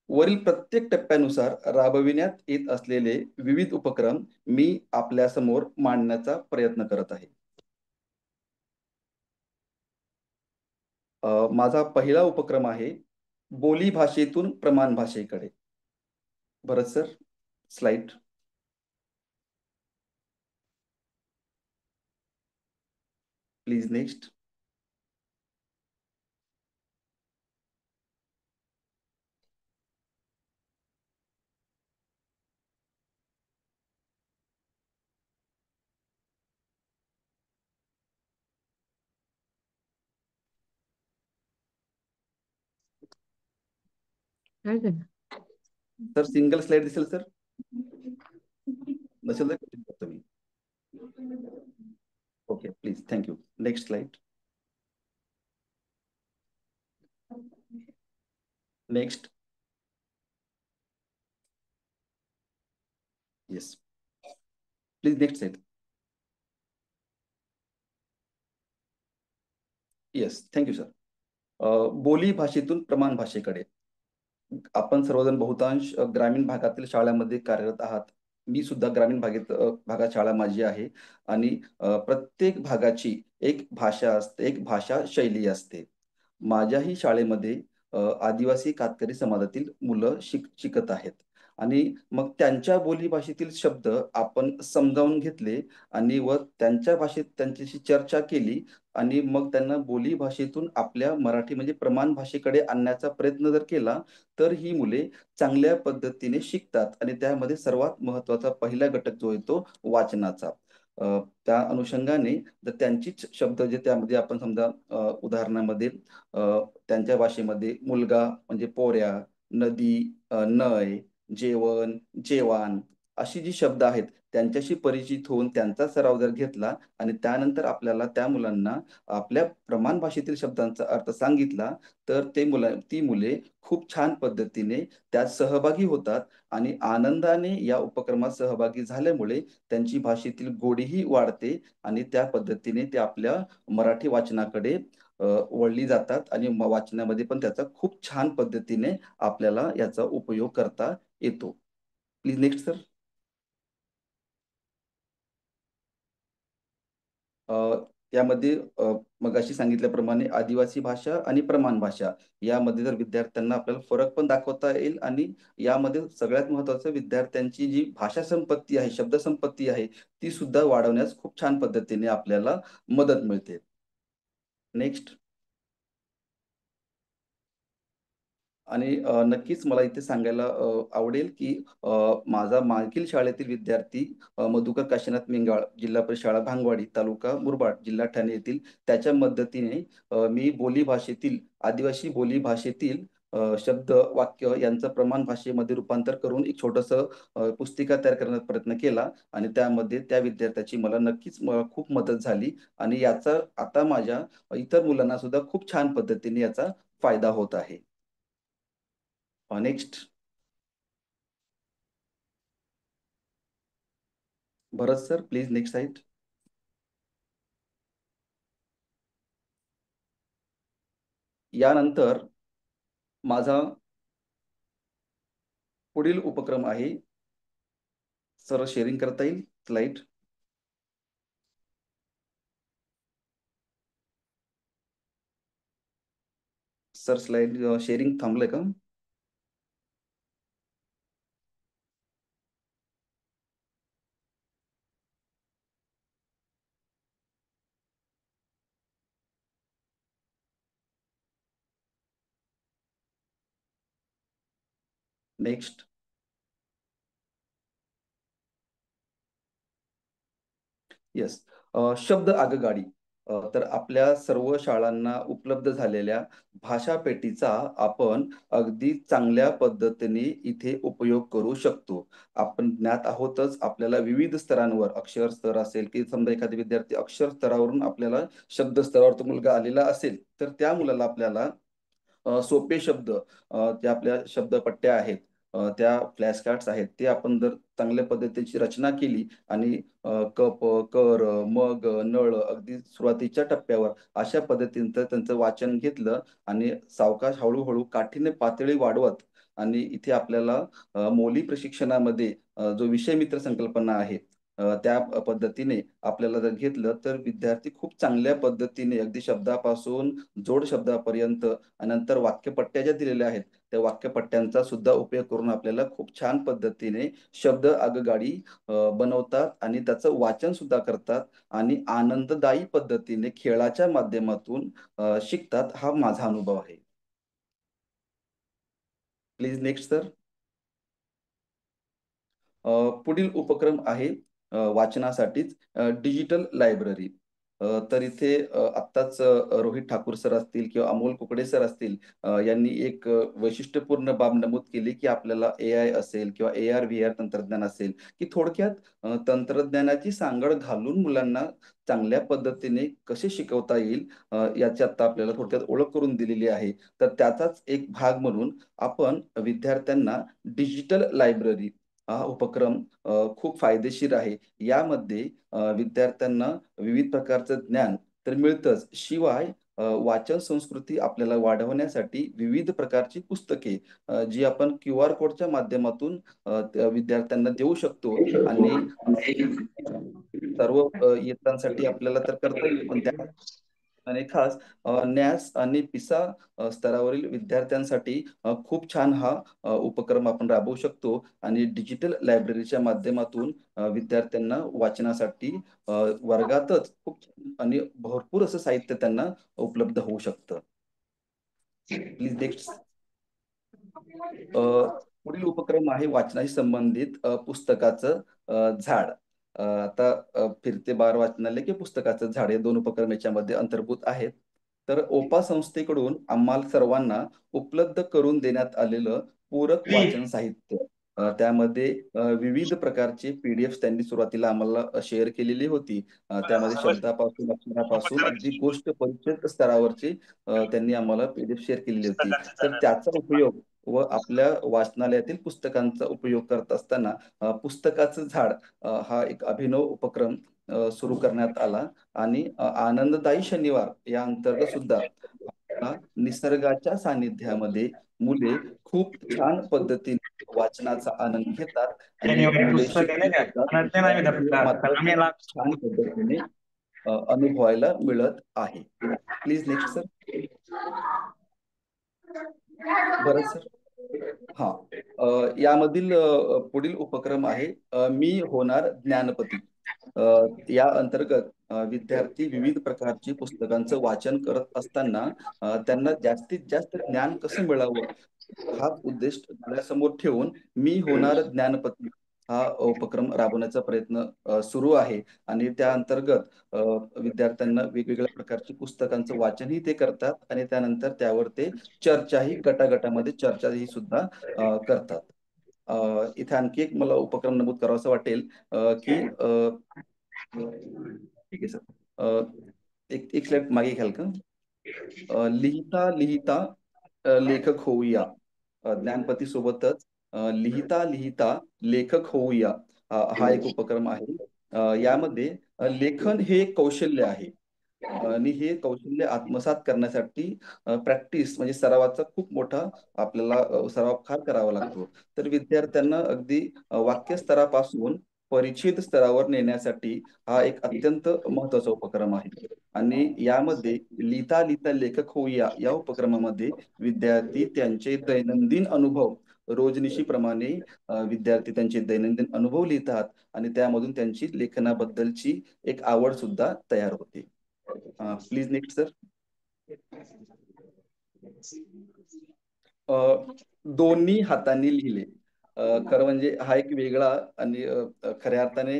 वरील प्रत्येक टप्प्यानुसार राबविण्यात येत असलेले विविध उपक्रम मी आपल्या समोर मांडण्याचा प्रयत्न करत आहे. माझा पहिला उपक्रम आहे बोली भाषेतून प्रमाण भाषेकडे. Bharat sir, slide. Please next. Sir single slide दिसेल सर? नसेल तर continue करतो मी. Okay please, thank you. Next slide. Next. Yes please next slide. Yes thank you sir. बोली भाषेतून प्रमाण भाषेकडे. आपण सर्वजण बहुतांश ग्रामीण भागातील शाळांमध्ये कार्यरत आहात. मी सुद्धा ग्रामीण भागात शाळा माझी आहे आणि प्रत्येक भागाची एक भाषा असते, एक भाषा शैली असते. माझ्याही शाळेमध्ये आदिवासी कातकरी समाजातील मुलं शिकत आहेत आणि मग त्यांच्या बोलीभाषेतील शब्द आपण समजावून घेतले आणि व त्यांच्या भाषेत त्यांच्याशी चर्चा केली आणि मग त्यांना बोली भाषेतून आपल्या मराठी म्हणजे प्रमाण भाषेकडे आणण्याचा प्रयत्न जर केला, तर ही मुले चांगल्या पद्धतीने शिकतात आणि त्यामध्ये सर्वात महत्त्वाचा पहिला घटक जो आहे तो वाचनाचा. त्या अनुषंगाने जर त्यांचीच शब्द जे त्यामध्ये आपण समजा उदाहरणामध्ये त्यांच्या भाषेमध्ये मुलगा म्हणजे पोऱ्या, नदी, नय, जेवण, जेवान अशी जी शब्द आहेत त्यांच्याशी परिचित होऊन त्यांचा सराव जर घेतला आणि त्यानंतर आपल्याला त्या मुलांना आपल्या प्रमाण भाषेतील शब्दांचा अर्थ सांगितला, तर ती मुले खूप छान पद्धतीने त्यात सहभागी होतात आणि आनंदाने या उपक्रमात सहभागी झाल्यामुळे त्यांची भाषेतील गोडीही वाढते आणि त्या पद्धतीने ते आपल्या मराठी वाचनाकडे वळली जातात आणि वाचनामध्ये पण त्याचा खूप छान पद्धतीने आपल्याला याचा उपयोग करता येतो. Please next sir. यामध्ये मगाशी सांगितल्याप्रमाणे आदिवासी भाषा आणि प्रमाण भाषा यामध्ये जर विद्यार्थ्यांना आपल्याला फरक पण दाखवता येईल आणि यामध्ये सगळ्यात महत्त्वाचं विद्यार्थ्यांची जी भाषा संपत्ती आहे, शब्द संपत्ती आहे, ती सुद्धा वाढवण्यास खूप छान पद्धतीने आपल्याला मदत मिळते. नेक्स्ट. आणि नक्कीच मला इथे सांगायला आवडेल की माझा मागील शाळेतील विद्यार्थी मधुकर काशीनाथ मिंगाळ, जिल्हा परिषद शाळा भांगवाडी, तालुका मुरबाड, जिल्हा ठाणे येथील त्याच्या मदतीने मी बोली भाषेतील आदिवासी बोली भाषेतील शब्द, वाक्य यांचं प्रमाण भाषेमध्ये रूपांतर करून एक छोटंसं पुस्तिका तयार करण्याचा प्रयत्न केला आणि त्यामध्ये त्या विद्यार्थ्याची मला नक्कीच खूप मदत झाली आणि याचा आता माझ्या इतर मुलांना सुद्धा खूप छान पद्धतीने याचा फायदा होत आहे. Next. Bharat sir please next site. यानंतर माझा पुढील उपक्रम आहे. सर शेअरिंग करता येईल स्लाइड. सर स्लाइड शेअरिंग थांबलंय का? नेक्स्ट. येस. शब्द आगगाडी. तर आपल्या सर्व शाळांना उपलब्ध झालेल्या भाषा पेटीचा आपण अगदी चांगल्या पद्धतीने इथे उपयोग करू शकतो. आपण ज्ञात आहोतच आपल्याला विविध स्तरांवर अक्षर स्तर असेल की समजा एखादा विद्यार्थी अक्षर स्तरावरून आपल्याला शब्द स्तरावर तो मुलगा आलेला असेल, तर त्या मुलाला आपल्याला सोपे शब्द जे आपल्या शब्दपट्ट्या आहेत, त्या फ्लॅश कार्ड्स आहेत, ते आपण जर चांगल्या पद्धतीची रचना केली आणि कप, कर, मग, नळ अगदी सुरुवातीच्या टप्प्यावर अशा पद्धतीचं त्यांचं वाचन घेतलं आणि सावकाश हळूहळू काठीने पातळी वाढवत आणि इथे आपल्याला मोली प्रशिक्षणामध्ये जो विषय मित्र संकल्पना आहे त्या पद्धतीने आपल्याला जर घेतलं तर विद्यार्थी खूप चांगल्या पद्धतीने अगदी शब्दापासून जोड शब्दापर्यंत आणि नंतर वाक्यपट्ट्या ज्या दिलेल्या आहेत त्या वाक्यपट्ट्यांचा सुद्धा उपयोग करून आपल्याला खूप छान पद्धतीने शब्द आगगाडी बनवतात आणि त्याचं वाचन सुद्धा करतात आणि आनंददायी पद्धतीने खेळाच्या माध्यमातून शिकतात. हा माझा अनुभव आहे. Please next sir. पुढील उपक्रम आहे वाचनासाठीच डिजिटल लायब्ररी. तर इथे आत्ताच रोहित ठाकूर सर असतील किंवा अमोल कुकडे सर असतील यांनी एक वैशिष्ट्यपूर्ण बाब नमूद केली की आपल्याला AI असेल किंवा AR VR तंत्रज्ञान असेल की थोडक्यात तंत्रज्ञानाची सांगड घालून मुलांना चांगल्या पद्धतीने कसे शिकवता येईल याची आता आपल्याला थोडक्यात ओळख करून दिलेली आहे. तर त्याचाच एक भाग म्हणून आपण विद्यार्थ्यांना डिजिटल लायब्ररी हा उपक्रम खूप फायदेशीर आहे. यामध्ये विद्यार्थ्यांना विविध प्रकारचं ज्ञान तर मिळतंच, शिवाय वाचन संस्कृती आपल्याला वाढवण्यासाठी विविध प्रकारची पुस्तके जी आपण QR कोडच्या माध्यमातून विद्यार्थ्यांना देऊ शकतो आणि सर्व इयत्तांसाठी आपल्याला तर करता येईल, पण त्या आणि खास न्यास आणि पिसा स्तरावरील विद्यार्थ्यांसाठी खूप छान हा उपक्रम आपण राबवू शकतो आणि डिजिटल लायब्ररीच्या माध्यमातून विद्यार्थ्यांना वाचनासाठी वर्गातच खूप आणि भरपूर असं साहित्य त्यांना उपलब्ध होऊ शकतं. Please next. पुढील उपक्रम आहे वाचनाशी संबंधित पुस्तकाचं झाड. आता फिरते बार वाचनालय की पुस्तकाचं झाड हे 2 उपक्रम याच्यामध्ये अंतर्भूत आहेत. तर ओपा संस्थेकडून आम्हाला सर्वांना उपलब्ध करून देण्यात आलेलं पूरक वाचन साहित्य. त्यामध्ये विविध प्रकारचे PDF त्यांनी सुरुवातीला आम्हाला शेअर केलेली होती. त्यामध्ये शब्दापासून, अक्षरापासून अगदी गोष्ट परिच्छेद स्तरावरचे त्यांनी आम्हाला PDF शेअर केलेली होती. तर त्याचा उपयोग व आपल्या वाचनालयातील पुस्तकांचा उपयोग करत असताना पुस्तकाचं झाड हा एक अभिनव उपक्रम सुरू करण्यात आला आणि आनंददायी शनिवार या अंतर्गत सुद्धा निसर्गाच्या सानिध्यामध्ये मुले खूप छान पद्धतीने वाचनाचा आनंद घेतात आणि मुले शिकून सुद्धा हे मात्र छान पद्धतीने अनुभवायला मिळत आहे. Please next sir. बरं सर. हा, यामधील पुढील उपक्रम आहे मी होणार ज्ञानपती. या अंतर्गत विद्यार्थी विविध प्रकारची पुस्तकांचं वाचन करत असताना त्यांना जास्तीत जास्त ज्ञान कसं मिळावं हाच उद्देश डोळ्यासमोर ठेवून मी होणार ज्ञानपती हा उपक्रम राबवण्याचा प्रयत्न सुरू आहे आणि त्या अंतर्गत विद्यार्थ्यांना वेगवेगळ्या प्रकारची पुस्तकांचं वाचनही ते करतात आणि त्यानंतर त्यावर ते चर्चाही गटागटामध्ये चर्चाही सुद्धा करतात. इथे आणखी एक मला उपक्रम नमूद करावासा वाटेल की ठीक आहे सर, एक स्लाइड मागे घ्याल का? लिहिता लिहिता लेखक होऊया. ज्ञानपती सोबतच लिहिता लिहिता लेखक होऊया हा एक उपक्रम आहे. यामध्ये लेखन हे एक कौशल्य आहे आणि हे कौशल्य आत्मसात करण्यासाठी प्रॅक्टिस म्हणजे सरावाचा खूप मोठा आपल्याला सराव फार करावा लागतो. तर विद्यार्थ्यांना अगदी वाक्य स्तरापासून परिच्छेद स्तरावर नेण्यासाठी हा एक अत्यंत महत्वाचा उपक्रम आहे आणि यामध्ये लिहिता लिहिता लेखक होऊया या उपक्रमामध्ये विद्यार्थी त्यांचे दैनंदिन अनुभव रोजनिशीप्रमाणे विद्यार्थी त्यांचे दैनंदिन अनुभव लिहितात आणि त्यामधून त्यांची लेखनाबद्दलची एक आवड सुद्धा तयार होते. Please next sir. दोन्ही हातांनी लिहिले. खरं म्हणजे हा एक वेगळा आणि खऱ्या अर्थाने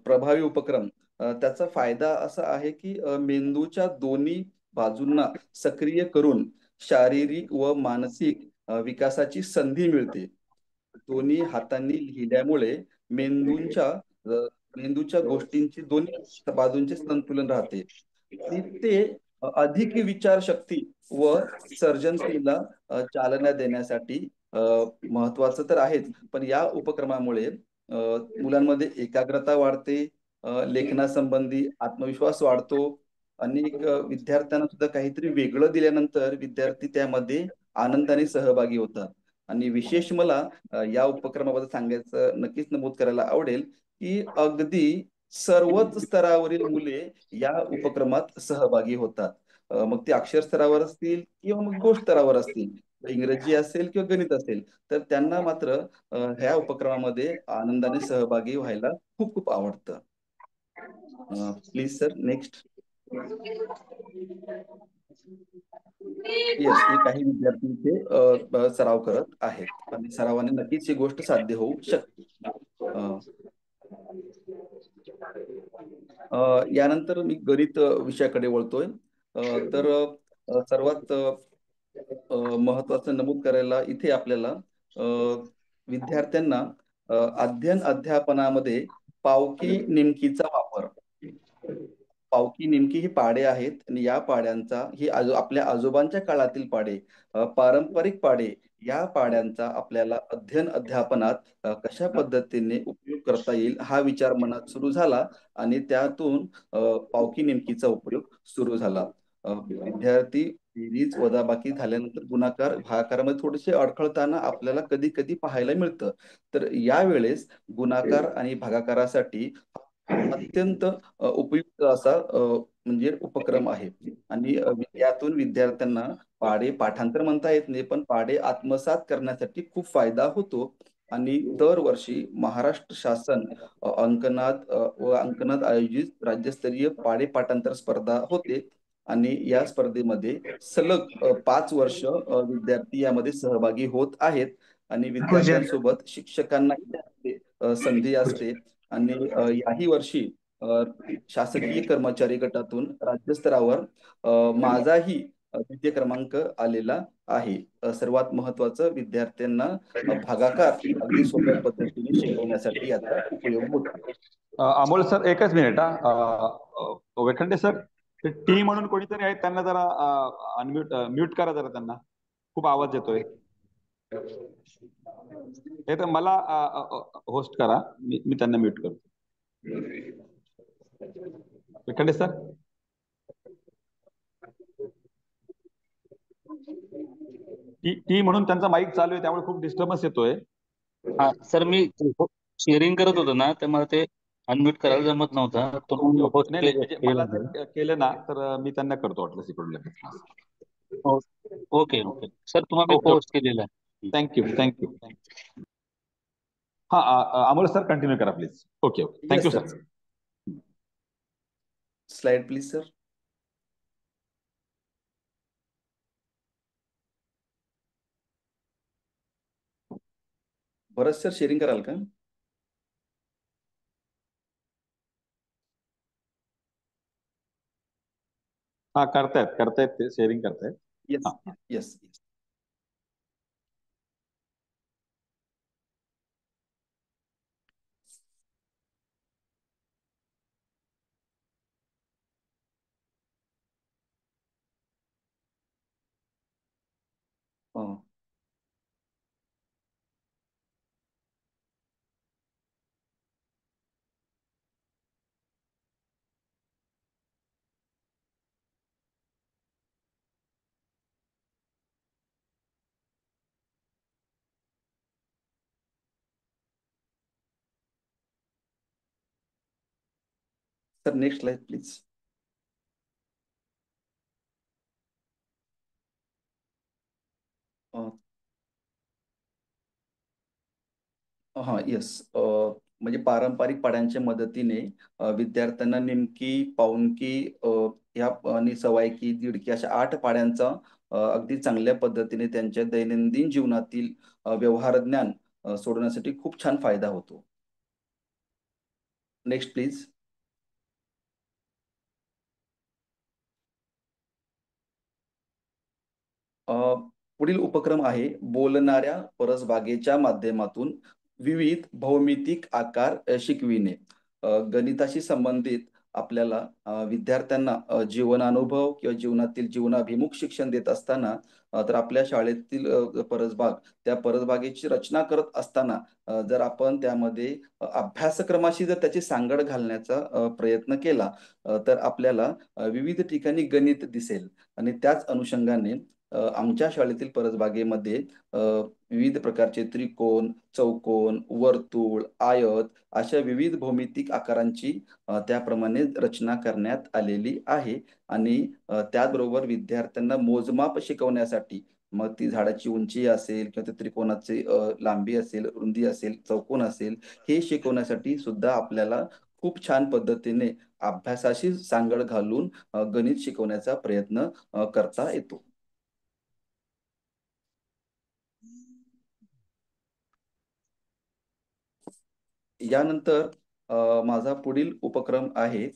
प्रभावी उपक्रम. त्याचा फायदा असा आहे की मेंदूच्या दोन्ही बाजूंना सक्रिय करून शारीरिक व मानसिक विकासाची संधी मिळते. दोन्ही हातांनी लिहिल्यामुळे मेंदूच्या गोष्टींची दोन्ही बाजूंचे संतुलन राहते आणि ते अधिक विचारशक्ती व सर्जनशीलतेला चालना देण्यासाठी महत्वाचं तर आहेच, पण या उपक्रमामुळे मुलांमध्ये एकाग्रता वाढते, लेखनासंबंधी आत्मविश्वास वाढतो आणि विद्यार्थ्यांना सुद्धा काहीतरी वेगळं दिल्यानंतर विद्यार्थी त्यामध्ये आनंदाने सहभागी होतात. आणि विशेष मला या उपक्रमाबद्दल सांगायचं नक्कीच नमूद करायला आवडेल की अगदी सर्वच स्तरावरील मुले या उपक्रमात सहभागी होतात. मग ते अक्षर स्तरावर असतील किंवा मग गोष्ट स्तरावर असतील, इंग्रजी असेल किंवा गणित असेल, तर त्यांना मात्र ह्या उपक्रमामध्ये आनंदाने सहभागी व्हायला खूप खूप आवडतं. Please sir next. येस, हे काही विद्यार्थी सराव करत आहेत आणि सरावाने नक्कीच ही गोष्ट साध्य होऊ शकते. यानंतर मी गणित विषयाकडे वळतोय. तर सर्वात महत्वाचं नमूद करायला इथे आपल्याला विद्यार्थ्यांना अध्ययन अध्यापनामध्ये पावकी नेमकीचा वापर. पावकी नेमकी ही पाढे आहेत आणि या पाढ्यांचा ही आपल्या आजोबांच्या काळातील पाढे, पारंपरिक पाढे, या पाढ्यांचा आपल्याला अध्ययन अध्यापनात कशा पद्धतीने उपयोग करता येईल हा विचार मनात सुरू झाला आणि त्यातून पावकी नेमकीचा उपयोग सुरू झाला. विद्यार्थी बेरीज वजाबाकी झाल्यानंतर गुणाकार भागाकारामध्ये थोडेसे अडखळताना आपल्याला कधी कधी पाहायला मिळतं. तर यावेळेस गुणाकार आणि भागाकारासाठी अत्यंत उपयुक्त असा म्हणजे उपक्रम आहे. आणि यातून विद्यार्थ्यांना पाढे पाठांतर म्हणता येत नाही, पण पाढे आत्मसात करण्यासाठी खूप फायदा होतो. आणि दरवर्षी महाराष्ट्र शासन अंकनाद व अंकनाद आयोजित राज्यस्तरीय पाढे पाठांतर स्पर्धा होते. आणि या स्पर्धेमध्ये सलग 5 वर्ष विद्यार्थी यामध्ये सहभागी होत आहेत. आणि विद्यार्थ्यांसोबत शिक्षकांनाही त्यामध्ये संधी असते. आणि याही वर्षी शासकीय कर्मचारी गटातून राज्यस्तरावर माझाही द्वितीय क्रमांक आलेला आहे. सर्वात महत्वाचं विद्यार्थ्यांना भागाकार अगदी सोप्या पद्धतीने शिकवण्यासाठी याचा उपयोग होतो. अमोल सर एकच मिनिट वेखंडे सर, ते टी म्हणून कोणीतरी आहेत त्यांना जरा अनम्यूट म्यूट करा जरा, त्यांना खूप आवाज येतोय. हे तर मला होस्ट करा, मी त्यांना म्यूट करतो. वेखंडे सर. टी म्हणून त्यांचा माईक चालू आहे, त्यामुळे खूप डिस्टर्बन्स येतोय. हा सर, मी शेअरिंग करत होतो ना, तर मला ते अनम्यूट करायला जमत नव्हतं. तो होस्ट नाही म्हणजे मला केलं. जर केलं ना तर मी त्यांना करतो वाटलं इकडून लगेच. ओके ओके सर, तुम्हाला मी ओके होस्ट केलेलं आहे. थँक्यू. हा अमोल सर कंटिन्यू करा please. Okay thank you sir. Slide please sir. Bharat sir sharing कराल का? हा करतायत ते शेअरिंग करतायत. Yes yes. Sir next slide please. हा येस. म्हणजे पारंपरिक पाढ्यांच्या मदतीने विद्यार्थ्यांना निमकी, पाऊणकी ह्या आणि सवायकी, दीडकी अशा 8 पाढ्यांचा अगदी चांगल्या पद्धतीने त्यांच्या दैनंदिन जीवनातील व्यवहार ज्ञान सोडवण्यासाठी खूप छान फायदा होतो. Next please. पुढील उपक्रम आहे बोलणाऱ्या परसबागेच्या माध्यमातून विविध भौमितिक आकार शिकविणे. गणिताशी संबंधित आपल्याला विद्यार्थ्यांना जीवनानुभव किंवा जीवनातील जीवनाभिमुख शिक्षण देत असताना तर आपल्या शाळेतील परसबाग, त्या परसबागेची रचना करत असताना जर आपण त्यामध्ये अभ्यासक्रमाशी जर त्याची सांगड घालण्याचा प्रयत्न केला तर आपल्याला विविध ठिकाणी गणित दिसेल. आणि त्याच अनुषंगाने आमच्या शाळेतील परसबागेमध्ये विविध प्रकारचे त्रिकोण, चौकोन, वर्तुळ, आयत अशा विविध भौमितिक आकारांची त्याप्रमाणे रचना करण्यात आलेली आहे. आणि त्याचबरोबर विद्यार्थ्यांना मोजमाप शिकवण्यासाठी, मग ती झाडाची उंची असेल किंवा त्या त्रिकोणाची लांबी असेल, रुंदी असेल, चौकोन असेल, हे शिकवण्यासाठी सुद्धा आपल्याला खूप छान पद्धतीने अभ्यासाशी सांगड घालून गणित शिकवण्याचा प्रयत्न करता येतो. यानंतर माझा पुढील उपक्रम आहे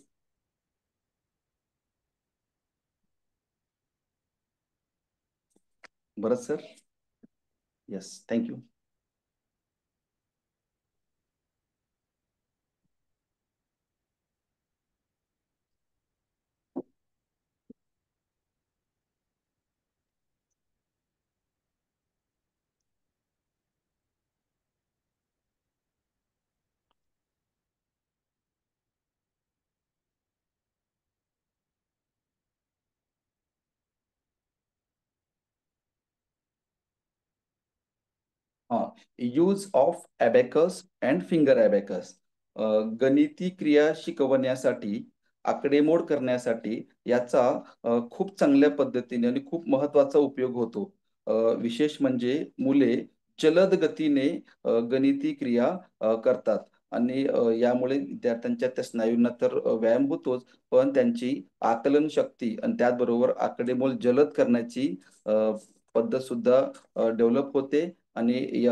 Bharat sir. Yes thank you. Use of abacus and finger abacus. गणिती क्रिया शिकवण्यासाठी, आकडेमोड करण्यासाठी याचा खूप चांगल्या पद्धतीने आणि खूप महत्वाचा उपयोग होतो. विशेष म्हणजे मुले जलद गतीने गणिती क्रिया करतात आणि यामुळे विद्यार्थ्यांच्या त्या स्नायूंना तर व्यायाम होतोच, पण त्यांची आकलन शक्ती आणि त्याचबरोबर आकडेमोड जलद करण्याची पद्धत सुद्धा डेव्हलप होते आणि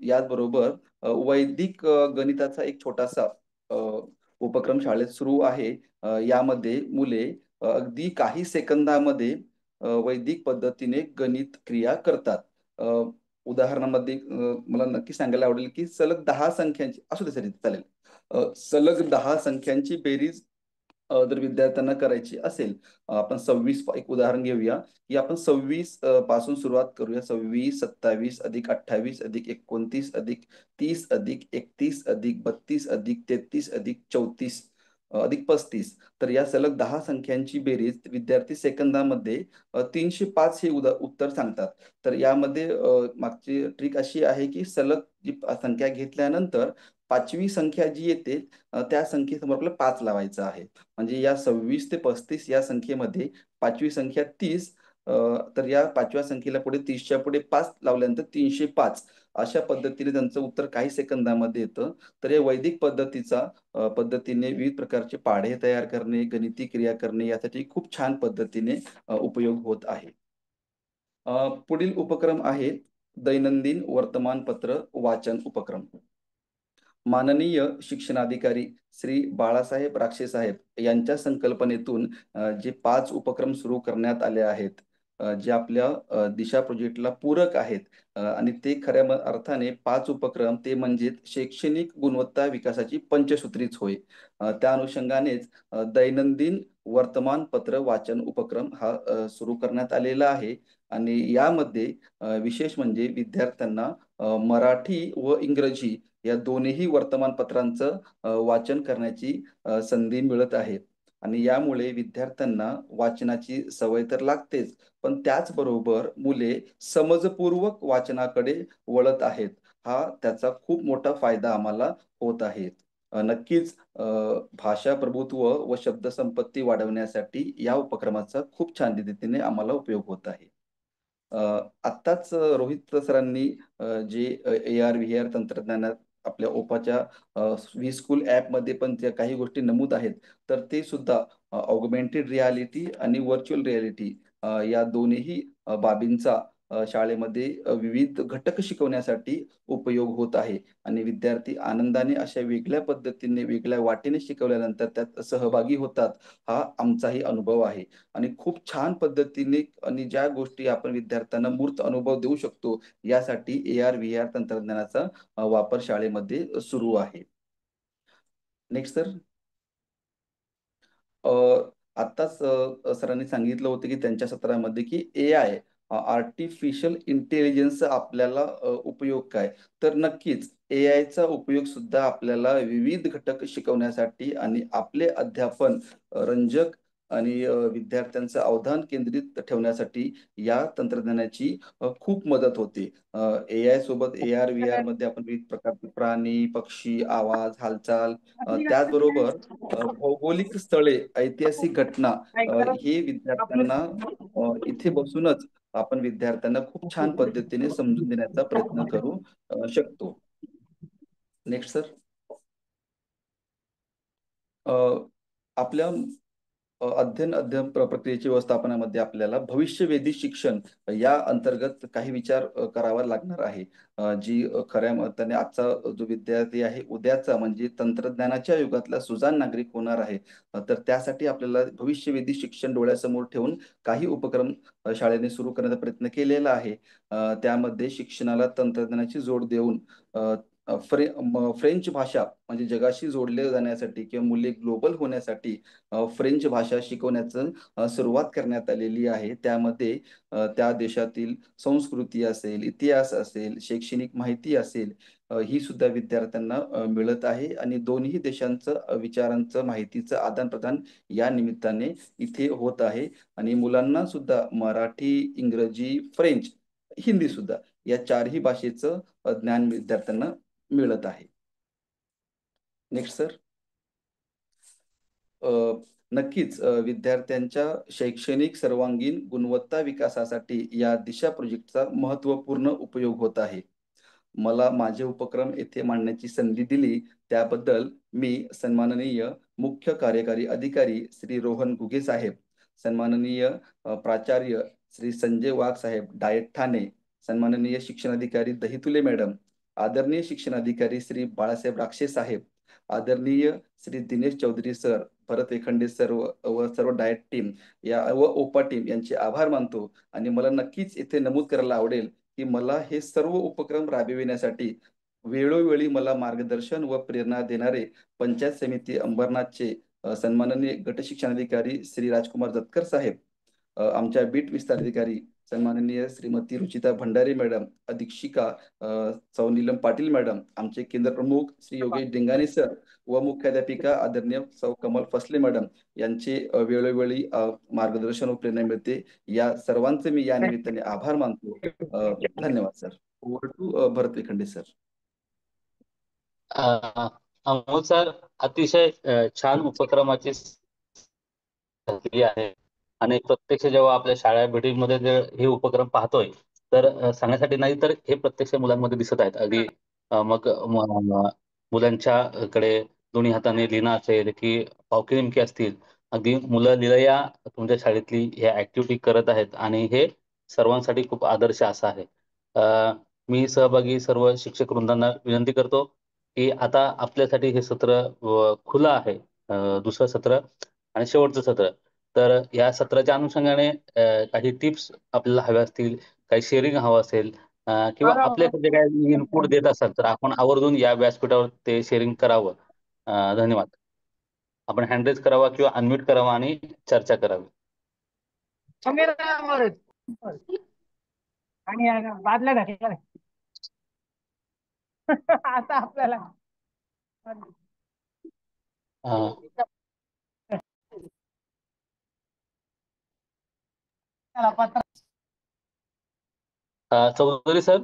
याचबरोबर वैदिक गणिताचा एक छोटासा अ, उपक्रम शाळेत सुरू आहे. यामध्ये मुले अगदी काही सेकंदामध्ये वैदिक पद्धतीने गणित क्रिया करतात. उदाहरणामध्ये मला नक्की सांगायला आवडेल की सलग 10 संख्यांची असू दे सर चालेल. सलग 10 संख्यांची बेरीज जर विद्यार्थ्यांना करायची असेल, आपण 26 एक उदाहरण घेऊया की आपण 26 पासून सुरुवात करूया. 26 27 अधिक 28 अधिक 29 अधिक 30 अधिक 31 अधिक 32 अधिक 33 अधिक 34 अधिक 35. तर या सलग 10 संख्यांची बेरीज विद्यार्थी सेकंदामध्ये 305 हे उत्तर सांगतात. तर यामध्ये मागची ट्रिक अशी आहे की सलग जी संख्या घेतल्यानंतर 5वी संख्या जी येते त्या संख्येसमोर आपल्याला 5 लावायचं आहे. म्हणजे या 26 ते 35 या संख्येमध्ये 5वी संख्या 30, तर या 5व्या संख्येला पुढे 30च्या पुढे 5 लावल्यानंतर 305 अशा पद्धतीने त्यांचं उत्तर काही सेकंदामध्ये येतं. तर या वैदिक पद्धतीने विविध प्रकारचे पाढे तयार करणे, गणिती क्रिया करणे यासाठी खूप छान पद्धतीने उपयोग होत आहे. पुढील उपक्रम आहे दैनंदिन वर्तमानपत्र वाचन उपक्रम. माननीय शिक्षणाधिकारी श्री बाळासाहेब राक्षे साहेब यांच्या संकल्पनेतून जे 5 उपक्रम सुरू करण्यात आले आहेत, जे आपल्या दिशा प्रोजेक्टला पूरक आहेत आणि ते खऱ्या अर्थाने 5 उपक्रम ते म्हणजे शैक्षणिक गुणवत्ता विकासाची पंचसूत्रीच होय. त्या अनुषंगानेच दैनंदिन वर्तमानपत्र वाचन उपक्रम हा सुरू करण्यात आलेला आहे आणि यामध्ये विशेष म्हणजे विद्यार्थ्यांना मराठी व इंग्रजी या दोन्ही वर्तमानपत्रांचं वाचन करण्याची संधी मिळत आहे आणि यामुळे विद्यार्थ्यांना वाचनाची सवय तर लागतेच, पण त्याचबरोबर मुले समजपूर्वक वाचनाकडे वळत आहेत. हा त्याचा खूप मोठा फायदा आम्हाला होत आहे. नक्कीच भाषा प्रभुत्व व शब्दसंपत्ती वाढवण्यासाठी या उपक्रमाचा खूप छान रीतीने आम्हाला उपयोग होत आहे. आत्ताच रोहित सरांनी जे AR VR तंत्रज्ञानात आपल्या ओपाच्या व्ही स्कूल ॲपमध्ये पण ज्या काही गोष्टी नमूद आहेत, तर ते सुद्धा ऑगमेंटेड रियालिटी आणि व्हर्चुअल रियालिटी या दोन्ही बाबींचा शाळेमध्ये विविध घटक शिकवण्यासाठी उपयोग होत आहे आणि विद्यार्थी आनंदाने अशा वेगळ्या पद्धतीने, वेगळ्या वाटेने शिकवल्यानंतर त्यात सहभागी होतात. हा आमचाही अनुभव आहे आणि खूप छान पद्धतीने आणि ज्या गोष्टी आपण विद्यार्थ्यांना मूर्त अनुभव देऊ शकतो, यासाठी AR VR तंत्रज्ञानाचा वापर शाळेमध्ये सुरू आहे. Next sir. आत्ताच सरांनी सांगितलं होतं की त्यांच्या सत्रामध्ये की AI आर्टिफिशियल इंटेलिजन्स आपल्याला उपयोग काय? तर नक्कीच AIचा उपयोग सुद्धा आपल्याला विविध घटक शिकवण्यासाठी आणि आपले अध्यापन रंजक आणि विद्यार्थ्यांचं अवधान केंद्रित ठेवण्यासाठी या तंत्रज्ञानाची खूप मदत होते. AI सोबत AR VR मध्ये आपण विविध प्रकारचे प्राणी, पक्षी, आवाज, हालचाल त्याचबरोबर भौगोलिक स्थळे, ऐतिहासिक घटना हे विद्यार्थ्यांना इथे बसूनच आपण विद्यार्थ्यांना खूप छान पद्धतीने समजून देण्याचा प्रयत्न करू शकतो. Next sir. आपल्या अध्ययन प्रक्रियेच्या व्यवस्थापनामध्ये आपल्याला भविष्यवेधी शिक्षण या अंतर्गत काही विचार करावा लागणार आहे. जी खऱ्या अर्थाने आजचा जो विद्यार्थी आहे उद्याचा म्हणजे तंत्रज्ञानाच्या युगातला सुजाण नागरिक होणार आहे. तर त्यासाठी आपल्याला भविष्यवेधी शिक्षण डोळ्यासमोर ठेवून काही उपक्रम शाळेने सुरू करण्याचा प्रयत्न केलेला आहे. त्यामध्ये शिक्षणाला तंत्रज्ञानाची जोड देऊन फ्रेंच भाषा म्हणजे जगाशी जोडले जाण्यासाठी किंवा मुले ग्लोबल होण्यासाठी फ्रेंच भाषा शिकवण्याचं सुरुवात करण्यात आलेली आहे. त्यामध्ये त्या देशातील संस्कृती असेल, इतिहास असेल, शैक्षणिक माहिती असेल, ही सुद्धा विद्यार्थ्यांना मिळत आहे आणि दोन्ही देशांचं विचारांचं, माहितीचं आदान-प्रदान या निमित्ताने इथे होत आहे आणि मुलांना सुद्धा मराठी, इंग्रजी, फ्रेंच, हिंदी सुद्धा या चारही भाषेचं ज्ञान विद्यार्थ्यांना मिळत आहे. Next sir. नक्कीच विद्यार्थ्यांच्या शैक्षणिक सर्वांगीण गुणवत्ता विकासासाठी या दिशा प्रोजेक्टचा महत्त्वपूर्ण उपयोग होत आहे. मला माझे उपक्रम येथे मांडण्याची संधी दिली त्याबद्दल मी सन्माननीय मुख्य कार्यकारी अधिकारी श्री रोहन घुगे साहेब, सन्माननीय प्राचार्य श्री संजय वाघ साहेब, डायट ठाणे, सन्माननीय शिक्षणाधिकारी दहितुले मॅडम, आदरणीय शिक्षणाधिकारी श्री बाळासाहेब राक्षे साहेब, आदरणीय श्री दिनेश चौधरी सर, भरत वेखंडे सर व सर्व डायट टीम या व ओपा टीम यांचे आभार मानतो. आणि मला नक्कीच इथे नमूद करायला आवडेल की मला हे सर्व उपक्रम राबविण्यासाठी वेळोवेळी मला मार्गदर्शन व प्रेरणा देणारे पंचायत समिती अंबरनाथचे सन्माननीय गट शिक्षणाधिकारी श्री राजकुमार जतकर साहेब, आमच्या बीट विस्तार अधिकारी सन्माननीय श्रीमती रुचिता भंडारे मॅडम, अधीक्षिका सौ नीलम पाटील मॅडम, आमचे केंद्र प्रमुख श्री योगेश डिंगाणे सर व मुख्याध्यापिका आदरणीय सौ कमल फसले मॅडम यांचे वेळोवेळी मार्गदर्शन व प्रेरणा मिळते. या सर्वांचे मी या निमित्ताने आभार मानतो. धन्यवाद sir. Over to Bharat Wekhande sir. Amol sir, अतिशय छान उपक्रमाची आहे आणि प्रत्यक्ष जेव्हा आपल्या शाळा भेटीमध्ये हे उपक्रम पाहतोय तर सांगण्यासाठी नाही तर हे प्रत्यक्ष मुलांमध्ये दिसत आहेत. अगदी मग मुलांच्याकडे दोन्ही हाताने लिहिणं असेल की पावकी निमके असतील, अगदी मुलं लिलया तुमच्या शाळेतली ह्या ऍक्टिव्हिटी करत आहेत आणि हे सर्वांसाठी खूप आदर्श असं आहे. मी सहभागी सर्व शिक्षक वृंदांना विनंती करतो की आता आपल्यासाठी हे सत्र खुलं आहे, दुसरं सत्र आणि शेवटचं सत्र. तर या सत्राच्या अनुषंगाने काही टिप्स आपल्याला हव्या असतील, काही शेअरिंग हवं असेल किंवा आपल्याकडे काही इनपुट देत असाल तर आपण आवर्जून या व्यासपीठावर ते शेअरिंग करावं. धन्यवाद. आपण हँड करावा किंवा अनम्यूट करावा आणि चर्चा करावी. आणि बादल्या घातल्या आता आपल्याला चौधरी सर.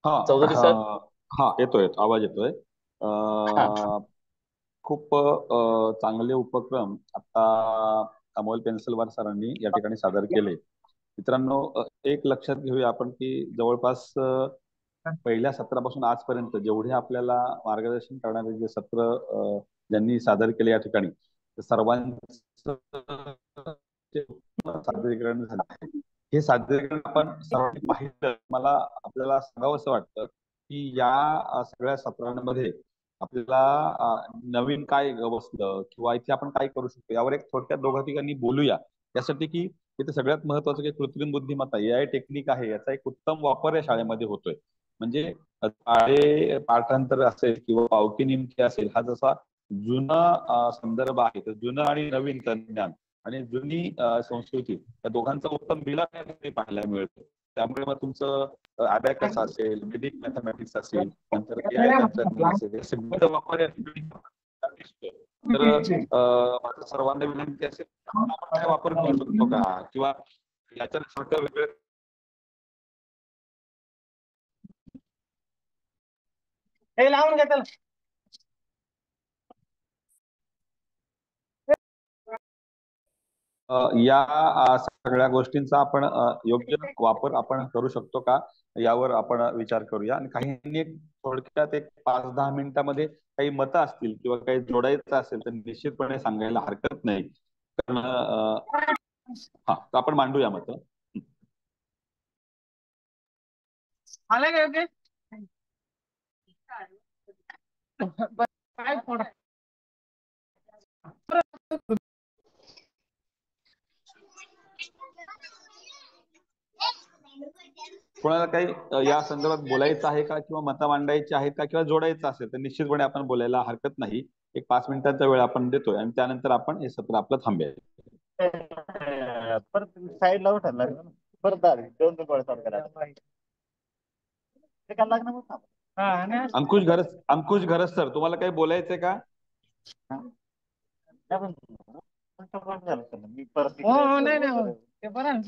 चौधरी सर. हा येतोय, आवाज येतोय. खूप चांगले उपक्रम आता अमोल पेन्सिलवार सरांनी या ठिकाणी सादर केले. मित्रांनो, एक लक्षात घेऊया आपण की जवळपास पहिल्या सत्रापासून आजपर्यंत जेवढे आपल्याला मार्गदर्शन करणारे जे सत्र ज्यांनी सादर केले या ठिकाणी सर्वांचं सादरीकरण झालं आहे. हे सादरीकरण आपण सर्वांनी पाहिलं. मला आपल्याला सांगावं असं वाटतं की या सगळ्या सत्रांमध्ये आपल्याला नवीन काय बसलं किंवा इथे आपण काय करू शकतो यावर एक थोडक्यात दोघा ठिकाणी बोलूया. यासाठी की इथे सगळ्यात महत्वाचं की कृत्रिम बुद्धिमत्ता AI टेक्निक आहे, याचा एक उत्तम वापर या शाळेमध्ये होतोय. म्हणजे पाठांतर असेल किंवा पावकी निमके असेल, हा जसा जुना संदर्भ आहे तर जुनं आणि नवीन तंत्रज्ञान आणि जुनी संस्कृती या दोघांचा उत्तम मिलाप पाहायला मिळतो. त्यामुळे मग तुमचं अबॅकस असेल, वेदिक मॅथमॅटिक्स असेल, नंतर AI तंत्रज्ञान असेल, सगळं वापर दिसतोय. तर माझं सर्वांना विनंती असेल काय वापर करू शकतो का किंवा याच्यासारखं वेगळं हे लावून घे त्याला. या सगळ्या गोष्टींचा आपण योग्य वापर आपण करू शकतो का यावर आपण विचार करूया. आणि काही थोडक्यात एक 5-10 मिनिटांमध्ये काही मतं असतील किंवा काही जोडायचं असेल तर निश्चितपणे सांगायला हरकत नाही. कारण हा तर आपण मांडूया मतं. आलं का योग्य? काय थोडं कोणाला काही या संदर्भात बोलायचं आहे का किंवा मतं मांडायची आहेत का किंवा जोडायचं असेल तर निश्चितपणे आपण बोलायला हरकत नाही. एक 5 मिनिटांचा वेळ आपण देतोय आणि त्यानंतर आपण हे सत्र आपलं थांबेल. परत साईडला उठरला परत अंकुश घरस सर, तुम्हाला काही बोलायचंय का? हो नाही ते बरं.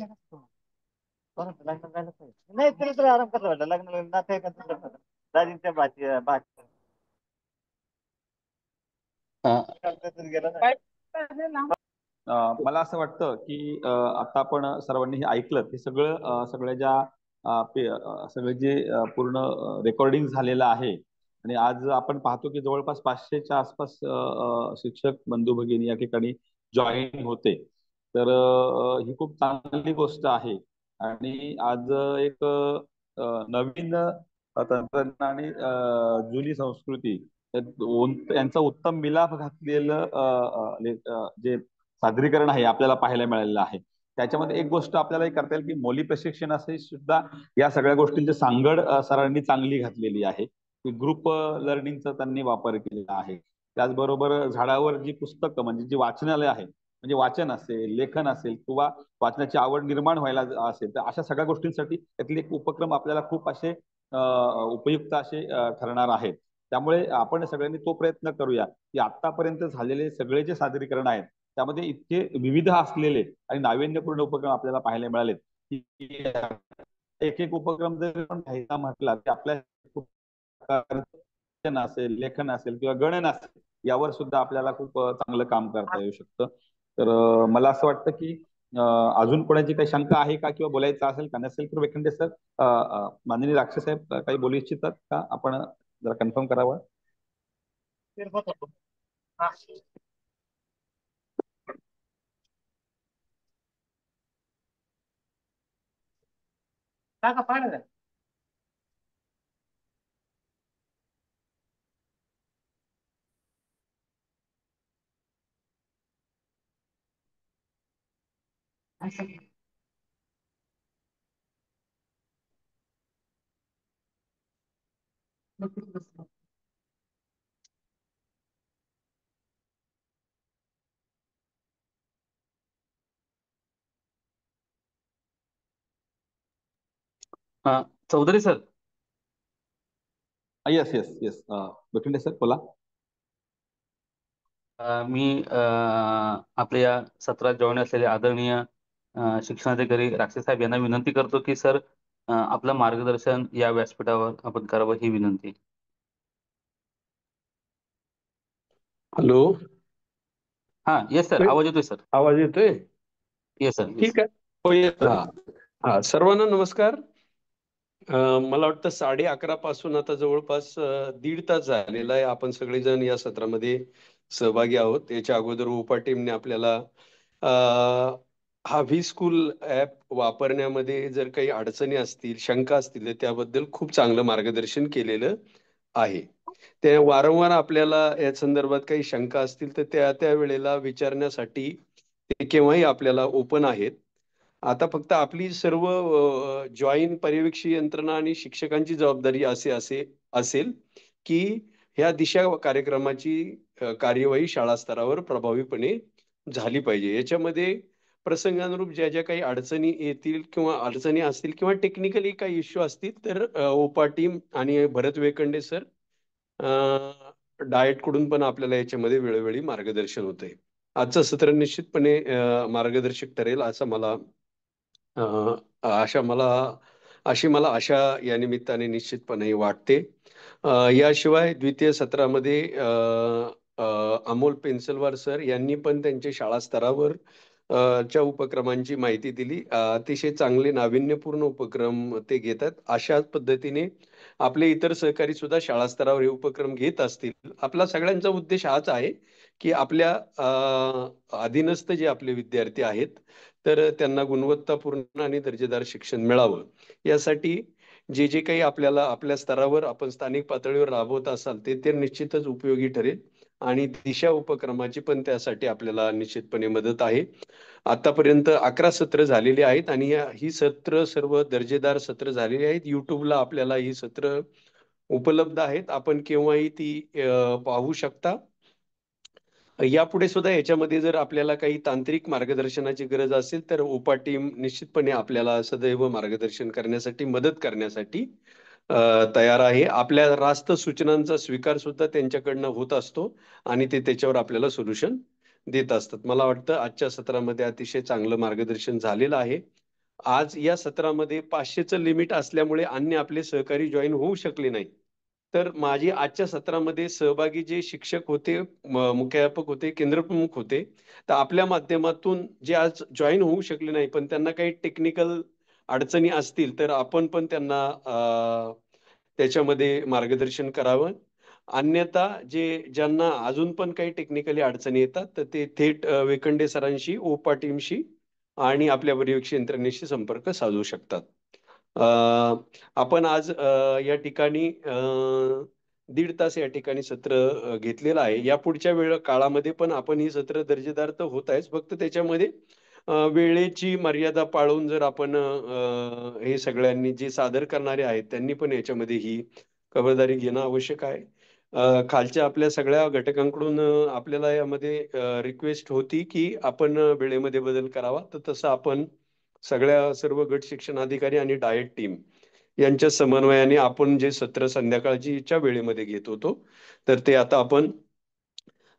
बरं, लग्न झालं पाहिजे. नाही तरी तर आराम करता वाटलं लग्न नाते दाजींच्या भाची अं, गेलं ना. काय असेल ना? मला असं वाटतं की आता आपण सर्वांनी हे ऐकलं हे सगळं सगळ्या ज्या सगळे जे पूर्ण रेकॉर्डिंग झालेलं आहे आणि आज आपण पाहतो की जवळपास 500च्या आसपास शिक्षक बंधू भगिनी या ठिकाणी जॉईन होते. तर ही खूप चांगली गोष्ट आहे आणि आज एक नवीन तंत्रज्ञान आणि जुनी संस्कृती यांचा उत्तम मिलाफ घातलेलं जे सादरीकरण आहे आपल्याला पाहायला मिळालेलं आहे. त्याच्यामध्ये एक गोष्ट आपल्याला करता येईल की मौली प्रशिक्षण असे सुद्धा या सगळ्या गोष्टींची सांगड सरांनी चांगली घातलेली आहे की ग्रुप लर्निंगचा त्यांनी वापर केलेला आहे. त्याचबरोबर झाडावर जी पुस्तकं म्हणजे जी वाचनालय आहे म्हणजे वाचन असेल लेखन असेल किंवा वाचनाची आवड निर्माण व्हायला असेल तर अशा सगळ्या गोष्टींसाठी त्यातले एक उपक्रम आपल्याला खूप असे उपयुक्त असे ठरणार आहेत. त्यामुळे आपण सगळ्यांनी तो प्रयत्न करूया की आतापर्यंत झालेले सगळे जे सादरीकरण आहेत त्यामध्ये इतके विविध असलेले आणि नाविन्यपूर्ण उपक्रम आपल्याला पाहायला मिळालेत की एक एक उपक्रम जर आपण घ्यायचा म्हटला की आपल्या असेल लेखन असेल किंवा गणन असेल यावर सुद्धा आपल्याला खूप चांगलं काम करता येऊ शकतं. तर मला असं वाटतं की अजून कोणाची काही शंका आहे का किंवा बोलायचं असेल का नसेल तर वेखंडे सर माननीय राक्षस साहेब काही बोलू इच्छितात का आपण जरा कन्फर्म करावं. हा. टाका पाहिलं Chaudhary sir. Yes yes yes Wekhande sir बोला. मी आपल्या या सत्रात जॉईन असलेले आदरणीय शिक्षणाधिकारी राक्षस साहेब यांना विनंती करतो की सर आपलं मार्गदर्शन या व्यासपीठावर आपण करावं ही विनंती. हॅलो. हा येस सर आवाज येतोय सर. आवाज येतोय. Yes sir. ठीक आहे. हो येतोय. हा सर्वांना नमस्कार. मला वाटतं 11:30 पासून आता जवळपास 1.5 तास झालेला आहे आपण सगळेजण या सत्रामध्ये सहभागी आहोत. याच्या अगोदर उपा टीमने आपल्याला हा व्ही स्कूल ऍप वापरण्यामध्ये जर काही अडचणी असतील शंका असतील तर त्याबद्दल खूप चांगलं मार्गदर्शन केलेलं आहे. ते वारंवार आपल्याला या संदर्भात काही शंका असतील तर त्या वेळेला विचारण्यासाठी ते केव्हाही आपल्याला ओपन आहेत. आता फक्त आपली सर्व जॉईन पर्यवेक्षी यंत्रणा आणि शिक्षकांची जबाबदारी असेल की ह्या दिशा कार्यक्रमाची कार्यवाही शाळा स्तरावर प्रभावीपणे झाली पाहिजे. याच्यामध्ये प्रसंगानुरूप ज्या ज्या काही अडचणी येतील किंवा अडचणी असतील किंवा टेक्निकली काही इश्यू असतील तर ओपा टीम आणि भरत वेकंडे सर डाएट कडून पण आपल्याला याच्यामध्ये वेळोवेळी मार्गदर्शन होतंय. आजचं सत्र निश्चितपणे मार्गदर्शक ठरेल असं मला अशी मला आशा या निमित्ताने निश्चितपणे वाटते. याशिवाय द्वितीय सत्रामध्ये अमोल पेन्सिलवार सर यांनी पण त्यांच्या शाळा स्तरावर च्या उपक्रमांची माहिती दिली. अतिशय चांगले नाविन्यपूर्ण उपक्रम ते घेतात. अशाच पद्धतीने आपले इतर सहकारी सुद्धा शाळा स्तरावर हे उपक्रम घेत असतील. आपला सगळ्यांचा उद्देश हाच आहे की आपल्या अधीनस्थ जे आपले विद्यार्थी आहेत तर त्यांना गुणवत्तापूर्ण आणि दर्जेदार शिक्षण मिळावं यासाठी जे जे काही आपल्याला आपल्या स्तरावर आपण स्थानिक पातळीवर राबवत असाल ते निश्चितच उपयोगी ठरेल आणि दिशा उपक्रमाची पण त्यासाठी आपल्याला निश्चितपणे मदत आहे. आतापर्यंत 11 सत्र झालेली आहेत आणि ही सत्र सर्व दर्जेदार सत्र झालेली आहेत. युट्यूबला आपल्याला ही सत्र उपलब्ध आहेत. आपण केव्हाही ती पाहू शकता. यापुढे सुद्धा याच्यामध्ये जर आपल्याला काही तांत्रिक मार्गदर्शनाची गरज असेल तर उपा टीम निश्चितपणे आपल्याला सदैव मार्गदर्शन करण्यासाठी मदत करण्यासाठी तयार आहे. आपल्या रास्त सूचनांचा स्वीकार सुद्धा त्यांच्याकडनं होत असतो आणि ते त्याच्यावर आपल्याला सोल्युशन देत असतात. मला वाटतं आजच्या सत्रामध्ये अतिशय चांगलं मार्गदर्शन झालेलं आहे आज या सत्रामध्ये 500चं लिमिट असल्यामुळे अन्य आपले सहकारी जॉईन होऊ शकले नाही. तर माझी आजच्या सत्रामध्ये सहभागी जे शिक्षक होते, मुख्याध्यापक होते, केंद्रप्रमुख होते, तर आपल्या माध्यमातून जे आज जॉईन होऊ शकले नाही पण त्यांना काही टेक्निकल अडचणी असतील तर आपण पण त्यांना त्याच्यामध्ये मार्गदर्शन करावं. अन्यथा ज्यांना अजून पण काही टेक्निकली अडचणी येतात तर ते थेट वेकंडे सरांशी, ओपा टीमशी आणि आपल्या पर्यवेक्षक यंत्रणेशी संपर्क साधू शकतात. आपण आज या ठिकाणी 1.5 तास या ठिकाणी सत्र घेतलेलं आहे. या पुढच्या काळामध्ये पण आपण ही सत्र दर्जेदार तर होत आहेच, फक्त त्याच्यामध्ये वेळेची मर्यादा पाळून जर आपण हे सगळ्यांनी जे सादर करणारे आहेत त्यांनी पण याच्यामध्ये ही खबरदारी घेणं आवश्यक आहे. खालच्या आपल्या सगळ्या घटकांकडून आपल्याला यामध्ये रिक्वेस्ट होती की आपण वेळेमध्ये बदल करावा. तर तसं आपण सर्व गट शिक्षण अधिकारी आणि डाएट टीम यांच्या समन्वयाने आपण जे सत्र संध्याकाळच्या वेळेमध्ये घेत होतो तर ते आता आपण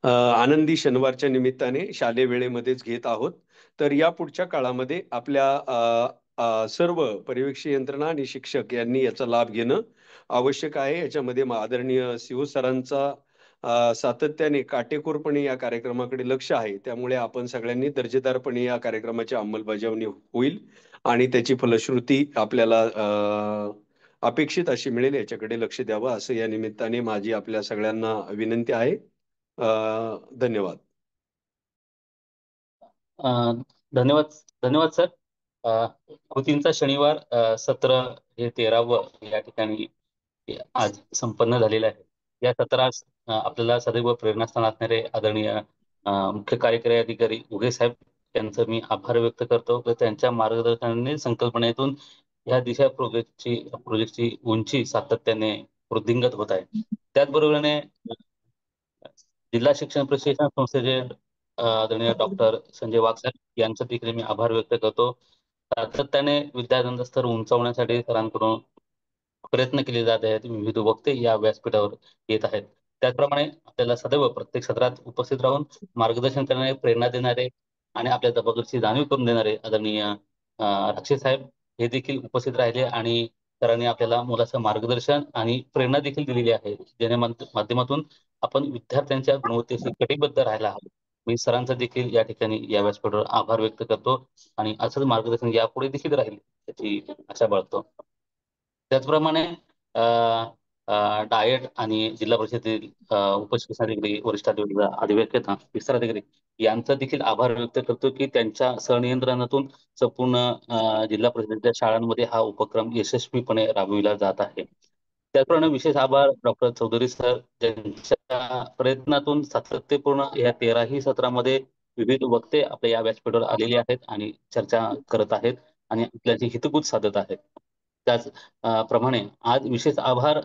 आनंदी शनिवारच्या निमित्ताने शालेय वेळेमध्येच घेत आहोत. तर या पुढच्या काळामध्ये आपल्या सर्व पर्यवेक्षक यंत्रणा आणि शिक्षक यांनी याचा लाभ घेणं आवश्यक आहे. याच्यामध्ये आदरणीय सीओ सरांचा सातत्याने काटेकोरपणे या कार्यक्रमाकडे लक्ष आहे. त्यामुळे आपण सगळ्यांनी दर्जेदारपणे या कार्यक्रमाची अंमलबजावणी होईल आणि त्याची फलश्रुती आपल्याला अपेक्षित अशी मिळेल याच्याकडे लक्ष द्यावं असं या निमित्ताने माझी आपल्या सगळ्यांना विनंती आहे. धन्यवाद. धन्यवाद धन्यवाद सर. कृतींचा शनिवार सत्र हे 13वं या ठिकाणी आज संपन्न झालेलं आहे. या सत्रास आपल्याला सदैव प्रेरणास्थान असणारे आदरणीय मुख्य कार्यकारी अधिकारी उगे साहेब यांचं मी आभार व्यक्त करतो. त्यांच्या मार्गदर्शनाने संकल्पनेतून या दिशा प्रोजेक्टची उंची सातत्याने वृद्धिंगत होत आहे. त्याचबरोबरीने जिल्हा शिक्षण प्रशिक्षण संस्थेचे आदरणीय डॉक्टर संजय वाघ साहेब यांचा देखील मी आभार व्यक्त करतो. सातत्याने विद्यार्थ्यांचा स्तर उंचावण्यासाठी सरांकडून प्रयत्न केले जात आहेत. विविध वक्ते या व्यासपीठावर येत आहेत. त्याचप्रमाणे आपल्याला सदैव प्रत्येक सत्रात उपस्थित राहून मार्गदर्शन करणारे, प्रेरणा देणारे आणि आपल्या जबाबदारीची जाणीव करून देणारे आदरणीय राक्षे साहेब हे देखील उपस्थित राहिले आणि सरांनी आपल्याला मोलाचं मार्गदर्शन आणि प्रेरणा देखील दिलेली आहे. ज्या माध्यमातून आपण विद्यार्थ्यांच्या गुणवत्तेशी कटिबद्ध राहायला हवं. मी सरांचा देखील या ठिकाणी या व्यासपीठावर आभार व्यक्त करतो आणि असंच मार्गदर्शन यापुढे देखील राहील याची आशा बाळगतो. त्याचप्रमाणे डाएट आणि जिल्हा परिषदेतील उपशिक्षणाधिकारी, वरिष्ठ अधिवेशक, विस्तार अधिकारी यांचा देखील आभार व्यक्त करतो की त्यांच्या सहनियंत्रणातून संपूर्ण जिल्हा परिषदेच्या शाळांमध्ये हा उपक्रम यशस्वीपणे राबविला जात आहे. त्याचप्रमाणे विशेष आभार डॉक्टर चौधरी सर ज्यांच्या प्रयत्नातून सातत्यपूर्ण या 13ही सत्रामध्ये विविध वक्ते आपल्या या व्यासपीठावर आलेले आहेत आणि चर्चा करत आहेत आणि आपल्याची हितगुज साधत आहेत. त्याच प्रमाणे आज विशेष आभार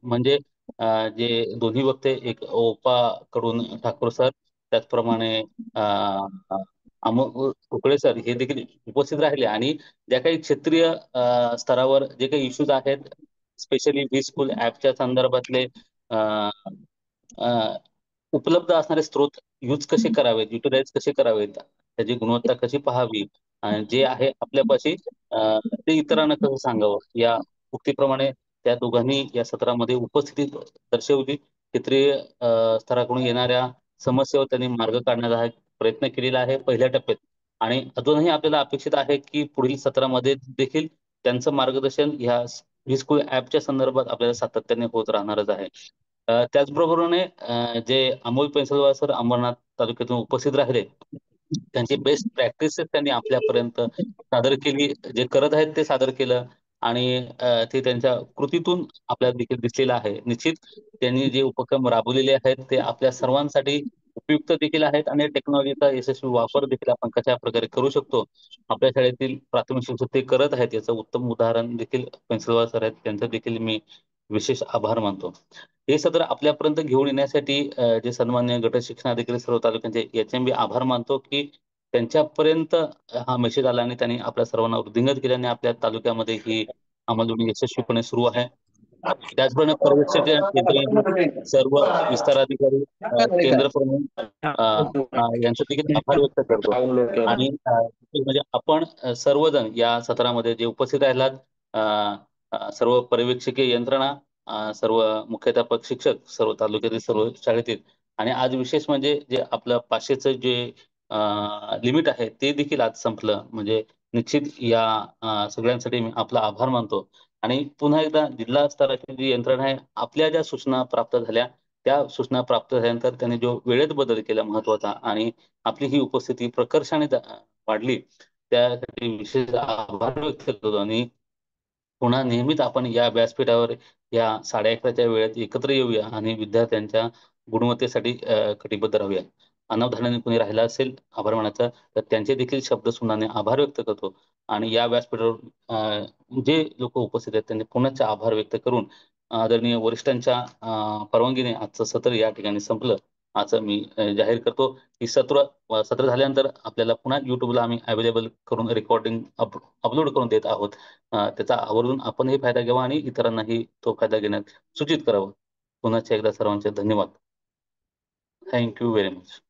म्हणजे जे दोन्ही वक्ते, एक ओपा कडून ठाकूर सर, त्याचप्रमाणे अमोल कुकडे सर हे देखील उपस्थित राहिले आणि ज्या काही क्षेत्रीय स्तरावर जे काही इश्यूज आहेत, स्पेशली व्ही स्कूल ऍपच्या संदर्भातले उपलब्ध असणारे स्रोत यूज कसे करावेत, युटिलाइज कसे करावेत, त्याची गुणवत्ता कशी पाहावी, जे आहे आपल्यापाशी ते इतरांना कसं सांगावं, या उक्तीप्रमाणे त्या दोघांनी या सत्रामध्ये उपस्थिती दर्शवली. क्षेत्रीय स्तराकडून येणाऱ्या समस्येवर त्यांनी मार्ग काढण्याचा प्रयत्न केलेला आहे पहिल्या टप्प्यात आणि अजूनही आपल्याला अपेक्षित आहे की पुढील सत्रामध्ये देखील त्यांचं मार्गदर्शन ह्या व्ही स्कूल ऍपच्या संदर्भात आपल्याला सातत्याने होत राहणारच आहे. त्याचबरोबरीने जे अमोल पेन्सिलवाला सर अंबरनाथ तालुक्यातून उपस्थित राहिले, त्यांची बेस्ट प्रॅक्टिसेस त्यांनी आपल्यापर्यंत सादर केली. जे करत आहेत ते सादर केलं आणि ते त्यांच्या कृतीतून आपल्याला देखील दिसलेलं आहे. निश्चित त्यांनी जे उपक्रम राबवलेले आहेत ते आपल्या सर्वांसाठी उपयुक्त देखील आहेत आणि टेक्नॉलॉजीचा यशस्वी वापर देखील आपण कशा प्रकारे करू शकतो आपल्या शाळेतील प्राथमिक शिक्षक ते करत आहेत याचं उत्तम उदाहरण देखील पेन्सिलवाला सर आहेत, त्यांचं देखील मी विशेष आभार मानतो. हे सत्र आपल्यापर्यंत घेऊन येण्यासाठी जे सन्मान्य गट शिक्षण अधिकारी सर्व तालुक्यांचे याचे मी आभार मानतो की त्यांच्यापर्यंत हा मेसेज आला आणि त्यांनी आपल्या सर्वांना वृद्धिंगत केल्याने आपल्या तालुक्यामध्ये ही अंमलबजावणी यशस्वीपणे सुरू आहे. त्याचप्रमाणे पर्यवेक्षक यंत्रणेतील सर्व विस्तार अधिकारी, केंद्र प्रमुख यांचा देखील आभार व्यक्त करतो आणि म्हणजे आपण सर्वजण या सत्रामध्ये जे उपस्थित राहिलात, सर्व पर्यवेक्षकीय यंत्रणा, सर्व मुख्याध्यापक शिक्षक, सर्व तालुक्यातील सर्व शाळेतील, आणि आज विशेष म्हणजे जे आपलं 500चं जे लिमिट आहे ते देखील आज संपलं. म्हणजे निश्चित या सगळ्यांसाठी मी आपला आभार मानतो. आणि पुन्हा एकदा जिल्हा स्तराची जी यंत्रणा आहे, आपल्या ज्या सूचना प्राप्त झाल्या त्या सूचना प्राप्त झाल्यानंतर त्यांनी जो वेळेत बदल केला महत्वाचा, आणि आपली ही उपस्थिती प्रकर्षाने वाढली, त्यासाठी विशेष आभार व्यक्त करतो. आणि पुन्हा नेहमीच आपण या व्यासपीठावर या 11:30च्या वेळेत एकत्र येऊया आणि विद्यार्थ्यांच्या गुणवत्तेसाठी कटिबद्ध राहूया. अनावधानाने कोणी राहिला असेल आभार मानायचा, तर त्यांचे देखील शब्द सुनाने आभार व्यक्त करतो. आणि या व्यासपीठावर जे लोक उपस्थित आहेत त्यांनी पुनश्च आभार व्यक्त करून आदरणीय वरिष्ठांच्या परवानगीने आजचं सत्र या ठिकाणी संपलं असं मी जाहीर करतो. ही सत्र झाल्यानंतर आपल्याला पुन्हा युट्यूबला आम्ही अवेलेबल करून रेकॉर्डिंग अपलोड करून देत आहोत. त्याचा आवर्जून आपणही फायदा घ्यावा आणि इतरांनाही तो फायदा घेण्यात सूचित करावं. पुन्हा एकदा सर्वांचे धन्यवाद. Thank you very much.